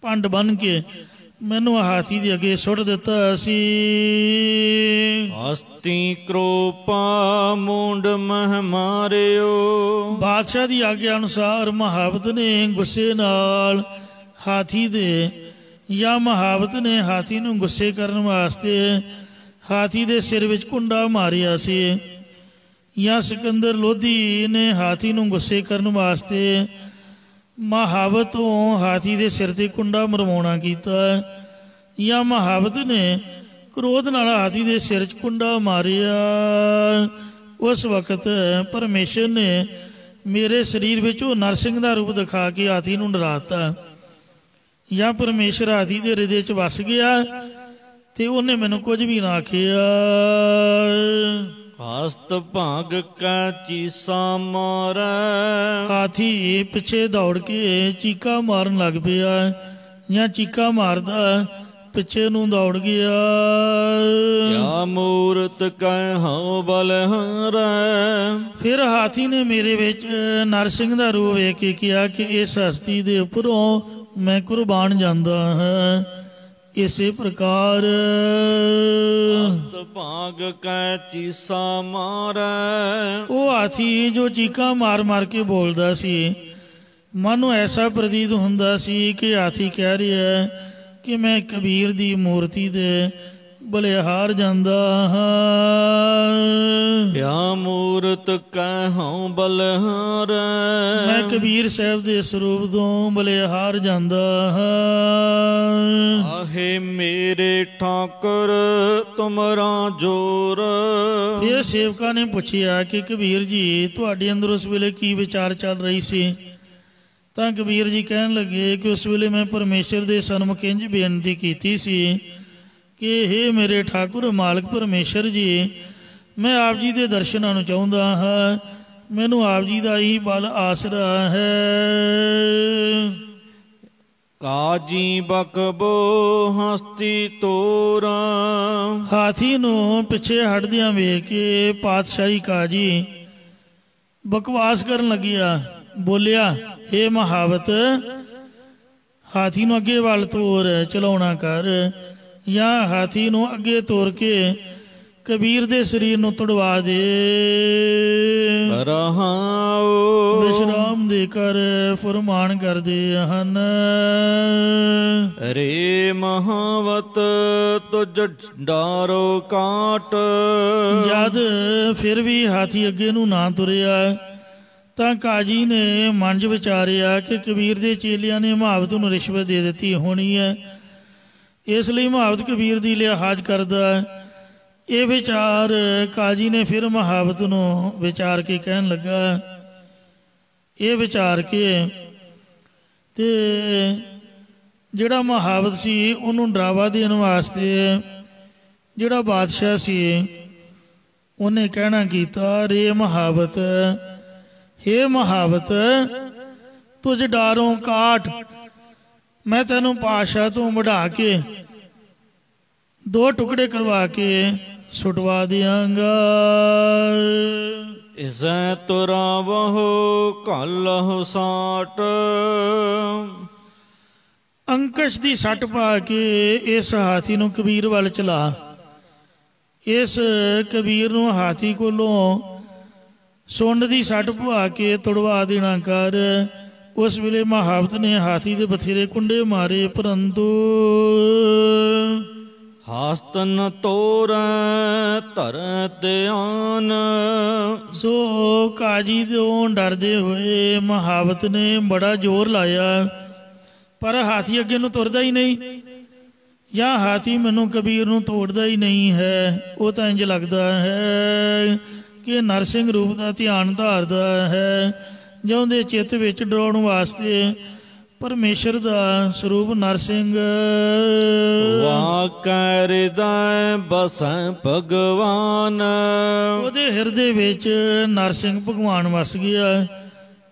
ਭੰਡ ਬੰਨ੍ਹ ਕੇ ਮੈਨੂੰ ਹਾਥੀ ਦੇ ਅੱਗੇ ਸੁੱਟ ਦਿੱਤਾ ਸੀ। ਹਸਤੀ ਕਰੋਪਾ ਮੁੰਡ ਮਹ ਮਾਰਿਓ, ਬਾਦਸ਼ਾਹ ਦੀ ਆਗਿਆ ਅਨੁਸਾਰ ਮਹਾਵਤ ਨੇ ਗੁੱਸੇ ਨਾਲ ਹਾਥੀ ਦੇ ਜਾਂ ਮਹਾਵਤ ਨੇ ਹਾਥੀ ਨੂੰ ਗੁੱਸੇ ਕਰਨ ਵਾਸਤੇ ਹਾਥੀ ਦੇ ਸਿਰ ਵਿੱਚ ਕੁੰਡਾ ਮਾਰਿਆ ਸੀ, ਜਾਂ ਸਿਕੰਦਰ ਲੋਧੀ ਨੇ ਹਾਥੀ ਨੂੰ ਗੁੱਸੇ ਕਰਨ ਵਾਸਤੇ ਮਹਾਵਤ ਤੋਂ ਹਾਥੀ ਦੇ ਸਿਰ ਤੇ ਕੁੰਡਾ ਮਰਵਾਉਣਾ ਕੀਤਾ, ਜਾਂ ਮਹਾਵਤ ਨੇ ਕ੍ਰੋਧ ਨਾਲ ਹਾਥੀ ਦੇ ਸਿਰ 'ਚ ਕੁੰਡਾ ਮਾਰਿਆ। ਉਸ ਵਕਤ ਪਰਮੇਸ਼ਰ ਨੇ ਮੇਰੇ ਸਰੀਰ ਵਿੱਚ ਉਹ ਨਰਸਿੰਘ ਦਾ ਰੂਪ ਦਿਖਾ ਕੇ ਹਾਥੀ ਨੂੰ ਡਰਾਤਾ, ਜਾਂ ਪਰਮੇਸ਼ਰ ਹਾਥੀ ਦੇ ਹਿਰਦੇ 'ਚ ਵਸ ਗਿਆ ਤੇ ਉਹਨੇ ਮੈਨੂੰ ਕੁਝ ਵੀ ਨਾ ਆਖਿਆ। ਹਸਤ ਭਾਗ ਕੈ ਚੀਸਾ ਮਾਰੈ, ਹਾਥੀ ਪਿੱਛੇ ਦੌੜ ਕੇ ਚੀਕਾ ਮਾਰਨ ਲੱਗ ਪਿਆ, ਜਾਂ ਚੀਕਾ ਮਾਰਦਾ ਪਿੱਛੇ ਨੂੰ ਦੌੜ ਗਿਆ। ਯਾ ਮੂਰਤ ਕੈ ਹਉ ਬਲਹਾਰੈ, ਫਿਰ ਹਾਥੀ ਨੇ ਮੇਰੇ ਵਿੱਚ ਨਰਸਿੰਘ ਦਾ ਰੂਪ ਵੇਖ ਕੇ ਕਿਹਾ ਕਿ ਇਸ ਹਸਤੀ ਦੇ ਉੱਪਰੋਂ ਮੈਂ ਕੁਰਬਾਨ ਜਾਂਦਾ ਹਾਂ। ਇਸੇ ਪ੍ਰਕਾਰ ਹਸਤ ਭਾਗ ਕੈ ਚੀਸਾ ਮਾਰੈ, ਉਹ ਹਾਥੀ ਜੋ ਚੀਕਾਂ ਮਾਰ ਮਾਰ ਕੇ ਬੋਲਦਾ ਸੀ, ਮਨ ਨੂੰ ਐਸਾ ਪ੍ਰਤੀਤ ਹੁੰਦਾ ਸੀ ਕਿ ਹਾਥੀ ਕਹਿ ਰਿਹਾ ਕਿ ਮੈਂ ਕਬੀਰ ਦੀ ਮੂਰਤੀ ਦੇ ਬਲਿਹਾਰ ਜਾਂਦਾ ਹਾਂ। ਯਾ ਮੂਰਤ ਕੈ ਹਉ ਬਲਹਾਰੈ, ਮੈਂ ਕਬੀਰ ਸਾਹਿਬ ਦੇ ਸਰੂਪ ਤੋਂ ਬਲਿਹਾਰ ਜਾਂਦਾ ਹਾਂ। ਆਹੇ ਮੇਰੇ ਠਾਕੁਰ ਤੁਮਰਾ ਜੋਰ, ਫਿਰ ਸੇਵਕਾਂ ਨੇ ਪੁੱਛਿਆ ਕਿ ਕਬੀਰ ਜੀ ਤੁਹਾਡੇ ਅੰਦਰ ਉਸ ਵੇਲੇ ਕੀ ਵਿਚਾਰ ਚੱਲ ਰਹੀ ਸੀ। ਤਾਂ ਕਬੀਰ ਜੀ ਕਹਿਣ ਲੱਗੇ ਕਿ ਉਸ ਵੇਲੇ ਮੈਂ ਪਰਮੇਸ਼ਰ ਦੇ ਸਨਮੁਖ ਇੰਝ ਬੇਨਤੀ ਕੀਤੀ ਸੀ ਕਿ ਹੇ ਮੇਰੇ ਠਾਕੁਰ ਮਾਲਕ ਪਰਮੇਸ਼ਰ ਜੀ, ਮੈਂ ਆਪ ਜੀ ਦੇ ਦਰਸ਼ਨਾਂ ਨੂੰ ਚਾਹੁੰਦਾ ਹਾਂ, ਮੈਨੂੰ ਆਪ ਜੀ ਦਾ ਹੀ ਬਲ ਆਸਰਾ ਹੈ। ਕਾਜੀ ਬਕਬੋ ਹਸਤੀ ਤੋਰਾ। ਹਾਥੀ ਨੂੰ ਪਿੱਛੇ ਹਟਦਿਆਂ ਵੇਖ ਕੇ ਪਾਤਸ਼ਾਹੀ ਕਾਜੀ ਬਕਵਾਸ ਕਰਨ ਲੱਗਿਆ। ਬੋਲਿਆ, ਹੇ ਮਹਾਵਤ, ਹਾਥੀ ਨੂੰ ਅੱਗੇ ਵੱਲ ਤੋਰ, ਚਲਾਉਣਾ ਕਰ, ਜਾਂ ਹਾਥੀ ਨੂੰ ਅੱਗੇ ਤੋਰ ਕੇ ਕਬੀਰ ਦੇ ਸਰੀਰ ਨੂੰ ਤੁੜਵਾ ਦੇ। ਰਹਾਉ ਵਿਸ਼ਰਾਮ ਦੇ ਕਰ ਫਰਮਾਨ ਕਰਦੇ ਹਨ। ਰੇ ਮਹਾਵਤ ਤੁਝ ਡਾਰੋ ਕਾਟ। ਜਦ ਫਿਰ ਵੀ ਹਾਥੀ ਅੱਗੇ ਨੂੰ ਨਾ ਤੁਰਿਆ ਤਾਂ ਕਾਜੀ ਨੇ ਮਨ 'ਚ ਵਿਚਾਰਿਆ ਕਿ ਕਬੀਰ ਦੇ ਚੇਲਿਆਂ ਨੇ ਮਹਾਵਤ ਨੂੰ ਰਿਸ਼ਵਤ ਦੇ ਦਿੱਤੀ ਹੋਣੀ ਹੈ, ਇਸ ਲਈ ਮਹਾਵਤ ਕਬੀਰ ਦੀ ਲਿਹਾਜ਼ ਕਰਦਾ। ਇਹ ਵਿਚਾਰ ਕਾਜੀ ਨੇ ਫਿਰ ਮਹਾਵਤ ਨੂੰ ਵਿਚਾਰ ਕੇ ਕਹਿਣ ਲੱਗਾ। ਇਹ ਵਿਚਾਰ ਕੇ ਤੇ ਜਿਹੜਾ ਮਹਾਵਤ ਸੀ ਉਹਨੂੰ ਡਰਾਵਾ ਦੇਣ ਵਾਸਤੇ ਜਿਹੜਾ ਬਾਦਸ਼ਾਹ ਸੀ ਉਹਨੇ ਕਹਿਣਾ ਕੀਤਾ, ਰੇ ਮਹਾਵਤ, ਹੇ ਮਹਾਵਤ, ਤੁਝ ਡਾਰੋਂ ਕਾਟ, ਮੈਂ ਤੈਨੂੰ ਪਾਤਸ਼ਾਹ ਤੋਂ ਵਢਾ ਕੇ 2 ਟੁਕੜੇ ਕਰਵਾ ਕੇ ਸੁਟਵਾ ਦਿਆਂਗਾ। ਇਸੈ ਤੁਰਾਵਹੁ ਘਲਹੁ ਸਾਟ। ਅੰਕਸ਼ ਦੀ ਸੱਟ ਪਾ ਕੇ ਇਸ ਹਾਥੀ ਨੂੰ ਕਬੀਰ ਵੱਲ ਚਲਾ। ਇਸ ਕਬੀਰ ਨੂੰ ਹਾਥੀ ਕੋਲੋਂ ਸੁੰਡ ਦੀ ਸੱਟ ਪਵਾ ਕੇ ਤੁੜਵਾ ਦੇਣਾ ਕਰ। ਉਸ ਵੇਲੇ ਮਹਾਵਤ ਨੇ ਹਾਥੀ ਦੇ ਬਥੇਰੇ ਕੁੰਡੇ ਮਾਰੇ, ਪਰੰਤੂ ਹਸਤ ਨ ਤੋਰੈ ਧਰ ਧਿਆਨ। ਸੋ ਕਾਜੀ ਤੋਂ ਡਰਦੇ ਹੋਏ ਮਹਾਵਤ ਨੇ ਬੜਾ ਜ਼ੋਰ ਲਾਇਆ, ਪਰ ਹਾਥੀ ਅੱਗੇ ਨੂੰ ਤੁਰਦਾ ਹੀ ਨਹੀਂ, ਜਾਂ ਹਾਥੀ ਮੈਨੂੰ ਕਬੀਰ ਨੂੰ ਤੋੜਦਾ ਹੀ ਨਹੀਂ ਹੈ। ਉਹ ਤਾਂ ਇੰਝ ਲੱਗਦਾ ਹੈ ਕਿ ਨਰਸਿੰਘ ਰੂਪ ਦਾ ਧਿਆਨ ਧਾਰਦਾ ਹੈ, ਜਾਂ ਉਹਦੇ ਚਿੱਤ ਵਿੱਚ ਡਰਾਉਣ ਵਾਸਤੇ ਪਰਮੇਸ਼ਰ ਦਾ ਸਰੂਪ ਨਰਸਿੰਘ। ਵਾਕੈ ਹਿਰਦੈ ਬਸੈ ਭਗਵਾਨ। ਉਹਦੇ ਹਿਰਦੇ ਵਿੱਚ ਨਰਸਿੰਘ ਭਗਵਾਨ ਵਸ ਗਿਆ।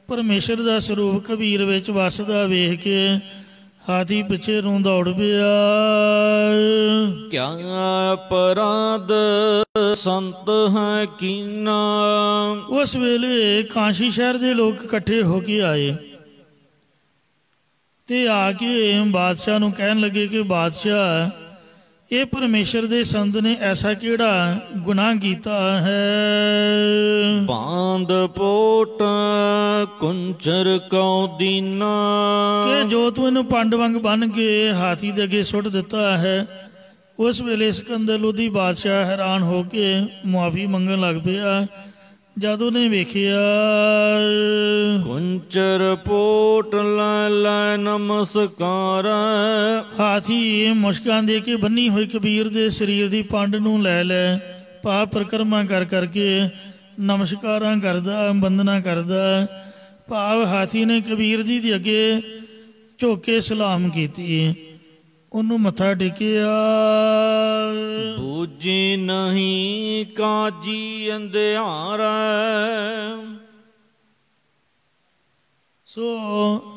ਪਰਮੇਸ਼ਰ ਦਾ ਸਰੂਪ ਕਬੀਰ ਵਿੱਚ ਵਸਦਾ ਵੇਖ ਕੇ ਹਾਥੀ ਪਿੱਛੇ ਨੂੰ ਦੌੜ ਪਿਆ। ਕਿਆ ਅਪਰਾਧ ਸੰਤ ਹੈ ਕੀਨਾ। ਉਸ ਵੇਲੇ ਕਾਂਸ਼ੀ ਸ਼ਹਿਰ ਦੇ ਲੋਕ ਇਕੱਠੇ ਹੋ ਕੇ ਆਏ ਤੇ ਆ ਕੇ ਬਾਦਸ਼ਾਹ ਨੂੰ ਕਹਿਣ ਲੱਗੇ ਕਿ ਬਾਦਸ਼ਾਹ, ਇਹ ਪਰਮੇਸ਼ਰ ਦੇ ਸੰਤ ਨੇ ਐਸਾ ਕਿਹੜਾ ਗੁਨਾਹ ਕੀਤਾ ਹੈ? ਬਾਂਦ ਪੋਟ ਕੁੰਚਰ ਕਉ ਦੀਨਾ। ਕਿ ਜੋ ਤੂੰ ਇਹਨੂੰ ਪੰਡ ਵਾਂਗ ਬੰਨ ਕੇ ਹਾਥੀ ਦੇ ਅੱਗੇ ਸੁੱਟ ਦਿੱਤਾ ਹੈ। ਉਸ ਵੇਲੇ ਸਿਕੰਦਰ ਲੋਧੀ ਬਾਦਸ਼ਾਹ ਹੈਰਾਨ ਹੋ ਕੇ ਮੁਆਫੀ ਮੰਗਣ ਲੱਗ ਪਿਆ। ਜਦ ਉਹਨੇ ਵੇਖਿਆ ਕੁੰਚਰ ਪੋਟ ਲੈ ਲੈ ਨਮਸਕਾਰ। ਹਾਥੀ ਮੁਸ਼ਕਾਂ ਦੇ ਕੇ ਬੰਨੀ ਹੋਈ ਕਬੀਰ ਦੇ ਸਰੀਰ ਦੀ ਪੰਡ ਨੂੰ ਲੈ ਲੈ ਪਾਪ ਪਰਿਕਰਮਾ ਕਰ ਕਰਕੇ ਨਮਸਕਾਰਾਂ ਕਰਦਾ, ਬੰਦਨਾ ਕਰਦਾ। ਭਾਵ ਹਾਥੀ ਨੇ ਕਬੀਰ ਜੀ ਦੇ ਅੱਗੇ ਝੁਕ ਕੇ ਸਲਾਮ ਕੀਤੀ, ਉਹਨੂੰ ਮੱਥਾ ਟੇਕਿਆ। ਬੂਝੀ ਨਹੀਂ ਕਾਜੀ ਅੰਧਿਆਰਾ। ਸੋ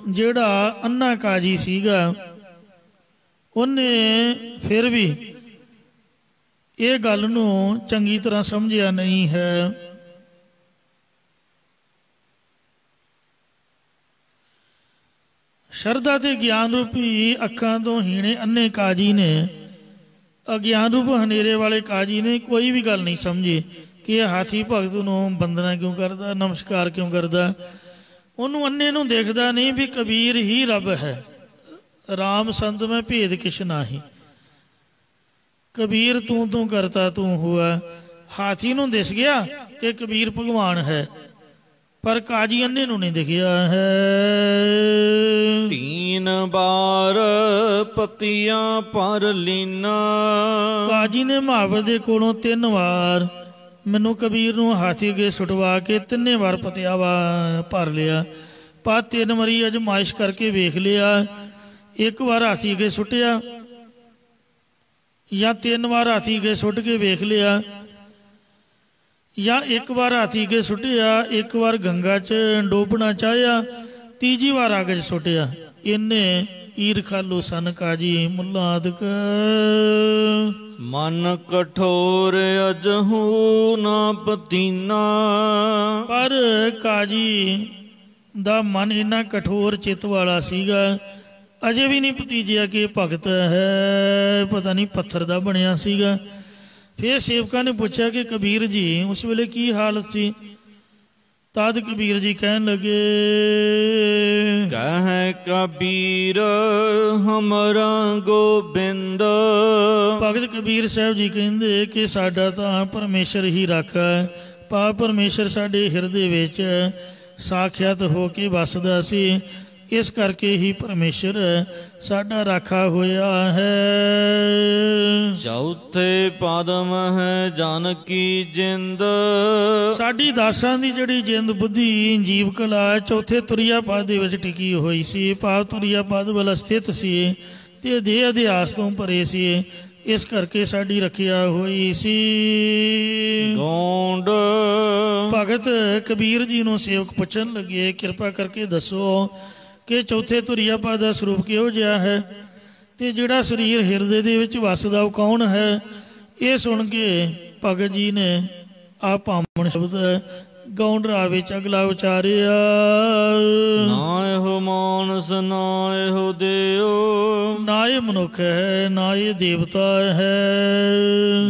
ਜਿਹੜਾ ਅੰਨਾ ਕਾਜੀ ਸੀਗਾ ਉਹਨੇ ਫਿਰ ਵੀ ਇਹ ਗੱਲ ਨੂੰ ਚੰਗੀ ਤਰ੍ਹਾਂ ਸਮਝਿਆ ਨਹੀਂ ਹੈ। ਸ਼ਰਧਾ ਤੇ ਗਿਆਨ ਰੂਪੀ ਅੱਖਾਂ ਤੋਂ ਹੀਣੇ ਅੰਨੇ ਕਾਜੀ ਨੇ, ਅਗਿਆਨ ਰੂਪ ਹਨੇਰੇ ਵਾਲੇ ਕਾਜੀ ਨੇ ਕੋਈ ਵੀ ਗੱਲ ਨਹੀਂ ਸਮਝੀ ਕਿ ਇਹ ਹਾਥੀ ਭਗਤ ਨੂੰ ਬੰਦਨਾ ਕਿਉਂ ਕਰਦਾ, ਨਮਸਕਾਰ ਕਿਉਂ ਕਰਦਾ। ਉਹਨੂੰ ਅੰਨੇ ਨੂੰ ਦੇਖਦਾ ਨਹੀਂ ਵੀ ਕਬੀਰ ਹੀ ਰੱਬ ਹੈ। ਰਾਮ ਸੰਤ ਮੈਂ ਭੇਦ ਕਿਛ ਨਾਹੀ, ਕਬੀਰ ਤੂੰ ਤੂੰ ਕਰਤਾ ਤੂੰ ਹੁਆ। ਹਾਥੀ ਨੂੰ ਦਿਸ ਗਿਆ ਕਿ ਕਬੀਰ ਭਗਵਾਨ ਹੈ, ਪਰ ਕਾਜੀ ਅੰਨੇ ਨੂੰ ਨਹੀਂ ਦਿਖਿਆ ਹੈ। 3 ਬਾਰ ਪਤੀਆਂ ਪਰ ਲੀਨਾ। ਕਾਜੀ ਨੇ ਮਹਾਵਤ ਦੇ ਕੋਲੋਂ 3 ਵਾਰ ਮੈਨੂੰ ਕਬੀਰ ਨੂੰ ਹਾਥੀ ਅੱਗੇ ਸੁਟਵਾ ਕੇ 3 ਵਾਰ ਪਤਿਆ ਭਰ ਲਿਆ। ਪਰ 3 ਵਾਰੀ ਅਜਮਾਇਸ਼ ਕਰਕੇ ਵੇਖ ਲਿਆ। 1 ਵਾਰ ਹਾਥੀ ਅੱਗੇ ਸੁੱਟਿਆ ਜਾਂ 3 ਵਾਰ ਹਾਥੀ ਅੱਗੇ ਸੁੱਟ ਕੇ ਵੇਖ ਲਿਆ, ਜਾਂ 1 ਵਾਰ ਹਾਥੀ ਅੱਗੇ ਸੁੱਟਿਆ, 1 ਵਾਰ ਗੰਗਾ 'ਚ ਡੋਬਣਾ ਚਾਹਿਆ, ਤੀਜੀ ਵਾਰ ਅੱਗ 'ਚ ਸੁੱਟਿਆ। ਇਹਨੇ ਈਰਖਾਲੂ ਸਨ ਕਾਜੀ ਮੁੱਲਾ ਆਦਿਕ। ਮਨ ਕਠੋਰ ਅਜਹੂ ਨਾ ਪਤੀਨਾ। ਪਰ ਕਾਜੀ ਦਾ ਮਨ ਇੰਨਾ ਕਠੋਰ ਚਿੱਤ ਵਾਲਾ ਸੀਗਾ, ਅਜੇ ਵੀ ਨਹੀਂ ਭਤੀਜਿਆ ਕਿ ਭਗਤ ਹੈ, ਪਤਾ ਨਹੀਂ ਪੱਥਰ ਦਾ ਬਣਿਆ ਸੀਗਾ। ਫਿਰ ਸੇਵਕਾਂ ਨੇ ਪੁੱਛਿਆ ਕਿ ਕਬੀਰ ਜੀ ਉਸ ਵੇਲੇ ਕੀ ਹਾਲਤ ਸੀ? ਤਦ ਕਬੀਰ ਜੀ ਕਹਿਣ ਲੱਗੇ, ਕਹਿ ਕਬੀਰ ਹਮਰਾ ਗੋਬਿੰਦ। ਭਗਤ ਕਬੀਰ ਸਾਹਿਬ ਜੀ ਕਹਿੰਦੇ ਕਿ ਸਾਡਾ ਤਾਂ ਪਰਮੇਸ਼ਰ ਹੀ ਰਾਖਾ ਹੈ। ਪਰਮੇਸ਼ਰ ਸਾਡੇ ਹਿਰਦੇ ਵਿੱਚ ਸਾਖਿਆਤ ਹੋ ਕੇ ਵਸਦਾ ਸੀ, ਇਸ ਕਰਕੇ ਹੀ ਪਰਮੇਸ਼ਰ ਸਾਡਾ ਰਾਖਾ ਹੋਇਆ ਹੈ। ਚੌਥੇ ਪਦਮ ਹੈ ਜਨ ਕੀ ਜਿੰਦ। ਸਾਡੀ ਦਾਸਾਂ ਦੀ ਜਿਹੜੀ ਜਿੰਦ ਬੁੱਧੀ ਜੀਵ ਕਲਾ ਚੌਥੇ ਤੁਰੀਆ ਪਦ ਦੇ ਵਿੱਚ ਟਿਕੀ ਹੋਈ ਸੀ। ਭਾਵ ਤੁਰੀਆ ਪਦ ਵੱਲ ਸਥਿਤ ਸੀ ਤੇ ਦੇਹ ਅਧਿਆਸ ਤੋਂ ਭਰੇ ਸੀ, ਇਸ ਕਰਕੇ ਸਾਡੀ ਰੱਖਿਆ ਹੋਈ ਸੀ। ਗੌਂਡ। ਭਗਤ ਕਬੀਰ ਜੀ ਨੂੰ ਸੇਵਕ ਪੁੱਛਣ ਲੱਗੇ, ਕਿਰਪਾ ਕਰਕੇ ਦੱਸੋ ਕਿ ਚੌਥੇ ਤੁਰੀਆ ਪਦ ਦਾ ਸਰੂਪ ਕਿਹੋ ਜਿਹਾ ਹੈ ਤੇ ਜਿਹੜਾ ਸਰੀਰ ਹਿਰਦੇ ਦੇ ਵਿੱਚ ਵਸਦਾ ਉਹ ਕੌਣ ਹੈ? ਇਹ ਸੁਣ ਕੇ ਭਗਤ ਜੀ ਨੇ ਆ ਭਾਮਣ ਸ਼ਬਦ ਗੌਂਡ ਰਾਹ ਵਿੱਚ ਅਗਲਾ ਉਚਾਰਿਆ। ਨਾ ਇਹੋ ਮਾਨਸ ਨਾ ਇਹੋ ਦੇਉ। ਨਾ ਇਹ ਮਨੁੱਖ ਹੈ ਨਾ ਇਹ ਦੇਵਤਾ ਹੈ।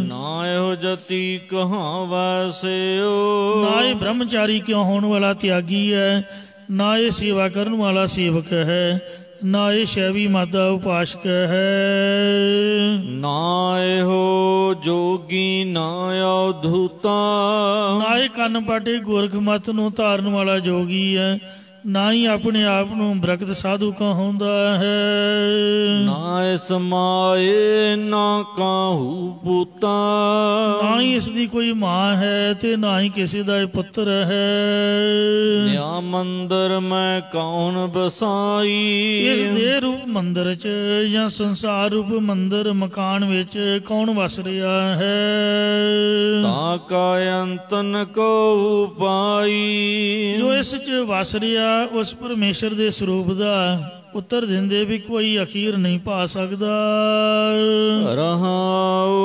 ਨਾ ਇਹੋ ਜਤੀ ਕਹਾਵੈ ਸਿਉ। ਨਾ ਇਹ ਬ੍ਰਹਮਚਾਰੀ ਕਿਉਂ ਹੋਣ ਵਾਲਾ ਤਿਆਗੀ ਹੈ, ਨਾ ਇਹ ਸੇਵਾ ਕਰਨ ਵਾਲਾ ਸੇਵਕ ਹੈ, ਨਾ ਇਹ ਸ਼ੈਵੀ ਮਾਦਾ ਉਪਾਸ਼ਕ ਹੈ। ਨਾ ਇਹੋ ਜੋਗੀ ਨਾ ਅਵਧੂਤਾ। ਨਾ ਇਹ ਕੰਨ ਪਾਟੇ ਗੋਰਖ ਮਤ ਨੂੰ ਧਾਰਨ ਵਾਲਾ ਜੋਗੀ ਹੈ, ਨਾ ਹੀ ਆਪਣੇ ਆਪ ਨੂੰ ਬ੍ਰਕਤ ਸਾਧੂ ਕਹਾਉਂਦਾ ਹੈ। ਨਾ ਇਸ ਮਾਏ ਨਾ ਕਾਹੂ ਪੁੱਤਾ। ਨਾ ਹੀ ਇਸ ਦੀ ਕੋਈ ਮਾਂ ਹੈ ਤੇ ਨਾ ਹੀ ਕਿਸੇ ਦਾ ਇਹ ਪੁੱਤਰ ਹੈ। ਨਿਆ ਮੰਦਰ ਮੈਂ ਕੌਣ ਬਸਾਈ। ਇਸ ਦੇਹ ਰੂਪ ਮੰਦਰ 'ਚ ਜਾਂ ਸੰਸਾਰ ਰੂਪ ਮੰਦਰ ਮਕਾਨ ਵਿੱਚ ਕੌਣ ਵਸ ਰਿਹਾ ਹੈ? ਤਾ ਕਾ ਅੰਤ ਨ ਕੋ ਪਾਈ। ਜੋ ਇਸ 'ਚ ਵਸ ਰਿਹਾ ਉਸ ਪਰਮੇਸ਼ਰ ਦੇ ਸਰੂਪ ਦਾ ਉੱਤਰ ਦਿੰਦੇ ਵੀ ਕੋਈ ਅਖੀਰ ਨਹੀਂ ਪਾ ਸਕਦਾ। ਰਹਾਉ।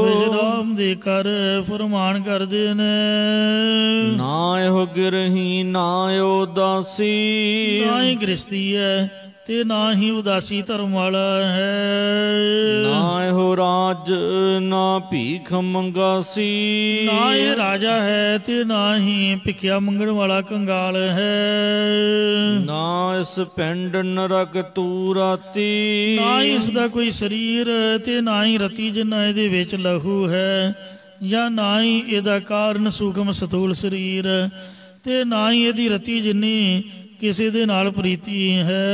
ਵਿਸ਼ਰਾਮ ਦੇ ਕਰ ਫਰਮਾਨ ਕਰਦੇ ਨੇ। ਨਾ ਇਹੋ ਗਿਰਹੀ ਨਾ ਉਦਾਸੀ। ਨਾ ਹੀ ਗ੍ਰਸਤੀ ਹੈ ਤੇ ਨਾ ਹੀ ਉਦਾਸੀ ਧਰਮ ਵਾਲਾ ਹੈ। ਨਾ ਇਹੋ ਰਾਜ ਨਾ ਭੀਖ ਮੰਗਾਸੀ। ਨਾ ਇਹ ਰਾਜਾ ਹੈ ਤੇ ਨਾ ਹੀ ਭਿਖਿਆ ਮੰਗਣ ਵਾਲਾ ਕੰਗਾਲ ਹੈ। ਨਾ ਇਸ ਪਿੰਡ ਨਰਕ ਤੂ ਰਾਤੀ। ਨਾ ਹੀ ਇਸ ਦਾ ਕੋਈ ਸਰੀਰ ਤੇ ਨਾ ਹੀ ਰਤੀ ਜਿੰਨਾ ਇਹਦੇ ਵਿੱਚ ਲਹੂ ਹੈ, ਜਾਂ ਨਾ ਹੀ ਇਹਦਾ ਕਾਰਨ ਸੂਖਮ ਸਥੂਲ ਸਰੀਰ ਤੇ ਨਾ ਹੀ ਇਹਦੀ ਰਤੀ ਜਿੰਨੀ ਕਿਸੇ ਦੇ ਨਾਲ ਪ੍ਰੀਤੀ ਹੈ।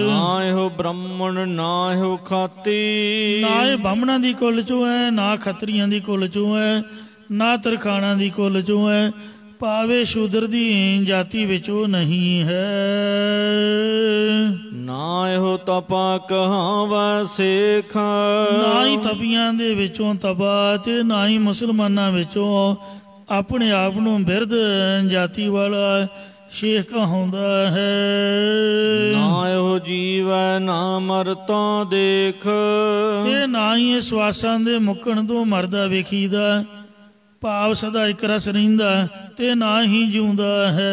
ਨਾ ਇਹੋ ਬ੍ਰਾਹਮਣ ਨਾ ਇਹੋ ਖਾਤੀ। ਨਾ ਇਹ ਬਾਹਮਣਾਂ ਦੀ ਕੁੱਲ ਚੋਂ ਹੈ, ਨਾ ਖੱਤਰੀਆਂ ਦੀ ਕੁੱਲ ਚੋਂ ਹੈ, ਨਾ ਤਰਖਾਣਾਂ ਦੀ ਕੁੱਲ ਚੋਂ ਹੈ, ਭਾਵੇਂ ਸ਼ੂਦਰ ਦੀ ਜਾਤੀ ਵਿੱਚੋਂ ਨਹੀਂ ਹੈ। ਨਾ ਇਹੋ ਤਪਾ ਕਹਾਵੈ ਸੇਖ। ਨਾ ਹੀ ਤਪੀਆਂ ਦੇ ਵਿੱਚੋਂ ਤਪਾ ਤੇ ਨਾ ਹੀ ਮੁਸਲਮਾਨਾਂ ਵਿੱਚੋਂ ਆਪਣੇ ਆਪ ਨੂੰ ਬਿਰਧ ਜਾਤੀ ਵਾਲਾ ਸ਼ੇਖ ਕਹਾਉਂਦਾ ਹੈ। ਨਾ ਇਹੋ ਜੀਵੈ ਨਾ ਮਰਤਾ ਦੇਖ। ਤੇ ਨਾ ਹੀ ਇਹ ਸਵਾਸਾਂ ਦੇ ਮੁੱਕਣ ਤੋਂ ਮਰਦਾ ਵੇਖੀਦਾ, ਭਾਵ ਸਦਾ ਇੱਕ ਰਸ ਰਹਿੰਦਾ ਤੇ ਨਾ ਹੀ ਜਿਉਂਦਾ ਹੈ।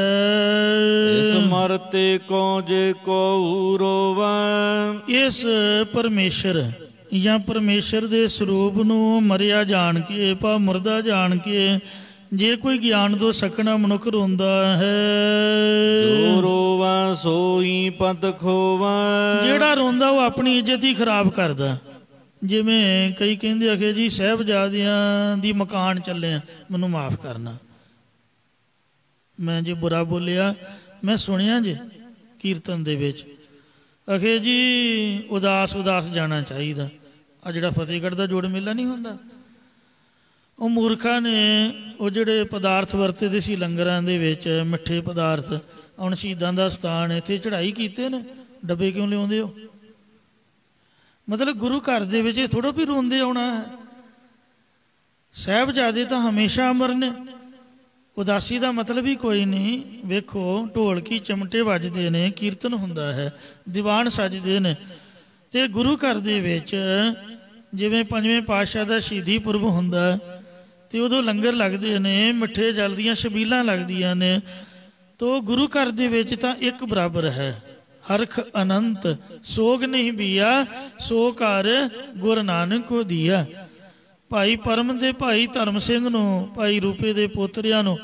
ਇਸ ਮਰਤੇ ਕੋ ਜੇ ਕੋ ਰੋਵੈ। ਇਸ ਪਰਮੇਸ਼ਰ ਜਾਂ ਪਰਮੇਸ਼ਰ ਦੇ ਸਰੂਪ ਨੂੰ ਮਰਿਆ ਜਾਣ ਕੇ, ਭਾਵ ਮੁਰਦਾ ਜਾਣ ਕੇ ਜੇ ਕੋਈ ਗਿਆਨ ਤੋਂ ਸਕਣਾ ਮਨੁੱਖ ਰੋਂਦਾ ਹੈ। ਜੋ ਰੋਵੈ ਸੋਈ ਪਤ ਖੋਵੈ। ਜਿਹੜਾ ਰੋਂਦਾ ਉਹ ਆਪਣੀ ਇੱਜ਼ਤ ਹੀ ਖਰਾਬ ਕਰਦਾ। ਜਿਵੇਂ ਕਈ ਕਹਿੰਦੇ ਆਖੇ ਜੀ ਸਾਹਿਬਜ਼ਾਦਿਆਂ ਦੀ ਮਕਾਨ ਚੱਲੇ ਆ, ਮੈਨੂੰ ਮਾਫ ਕਰਨਾ ਮੈਂ ਜੇ ਬੁਰਾ ਬੋਲਿਆ, ਮੈਂ ਸੁਣਿਆ ਜੇ ਕੀਰਤਨ ਦੇ ਵਿੱਚ ਆਖੇ ਜੀ ਉਦਾਸ ਜਾਣਾ ਚਾਹੀਦਾ। ਆ ਜਿਹੜਾ ਫਤਿਹਗੜ੍ਹ ਦਾ ਜੋੜ ਮੇਲਾ ਨਹੀਂ ਹੁੰਦਾ, ਉਹ ਮੂਰਖਾਂ ਨੇ ਉਹ ਜਿਹੜੇ ਪਦਾਰਥ ਵਰਤੇ ਸੀ ਲੰਗਰਾਂ ਦੇ ਵਿੱਚ, ਮਿੱਠੇ ਪਦਾਰਥ, ਹੁਣ ਸ਼ਹੀਦਾਂ ਦਾ ਸਥਾਨ ਇੱਥੇ ਚੜ੍ਹਾਈ ਕੀਤੇ ਨੇ, ਡੱਬੇ ਕਿਉਂ ਲਿਆਉਂਦੇ ਹੋ? ਮਤਲਬ ਗੁਰੂ ਘਰ ਦੇ ਵਿੱਚ ਇਹ ਥੋੜ੍ਹਾ ਵੀ ਰੋਂਦੇ ਆਉਣਾ ਹੈ। ਸਾਹਿਬਜ਼ਾਦੇ ਤਾਂ ਹਮੇਸ਼ਾ ਅਮਰ ਨੇ, ਉਦਾਸੀ ਦਾ ਮਤਲਬ ਹੀ ਕੋਈ ਨਹੀਂ। ਵੇਖੋ ਢੋਲਕੀ ਚਮਟੇ ਵੱਜਦੇ ਨੇ, ਕੀਰਤਨ ਹੁੰਦਾ ਹੈ, ਦੀਵਾਨ ਸੱਜਦੇ ਨੇ, ਤੇ ਗੁਰੂ ਘਰ ਦੇ ਵਿੱਚ ਜਿਵੇਂ ਪੰਜਵੇਂ ਪਾਤਸ਼ਾਹ ਦਾ ਸ਼ਹੀਦੀ ਪੁਰਬ ਹੁੰਦਾ ਤੇ ਉਦੋਂ ਲੰਗਰ ਲੱਗਦੇ ਨੇ, ਮਿੱਠੇ ਜਲ ਦੀਆਂ ਛਬੀਲਾਂ ਲੱਗਦੀਆਂ ਨੇ। ਤੋ ਗੁਰੂ ਘਰ ਦੇ ਵਿੱਚ ਤਾਂ ਇੱਕ ਬਰਾਬਰ ਹੈ। ਹਰਖ ਅਨੰਤ ਸੋਗ ਨਹੀਂ ਬੀਆ, ਸੋ ਘਰ ਗੁਰੂ ਨਾਨਕ ਕੋ ਦੀਆ। ਭਾਈ ਪਰਮ ਦੇ ਭਾਈ ਧਰਮ ਸਿੰਘ ਨੂੰ, ਭਾਈ ਰੂਪੇ ਦੇ ਪੋਤਰਿਆਂ ਨੂੰ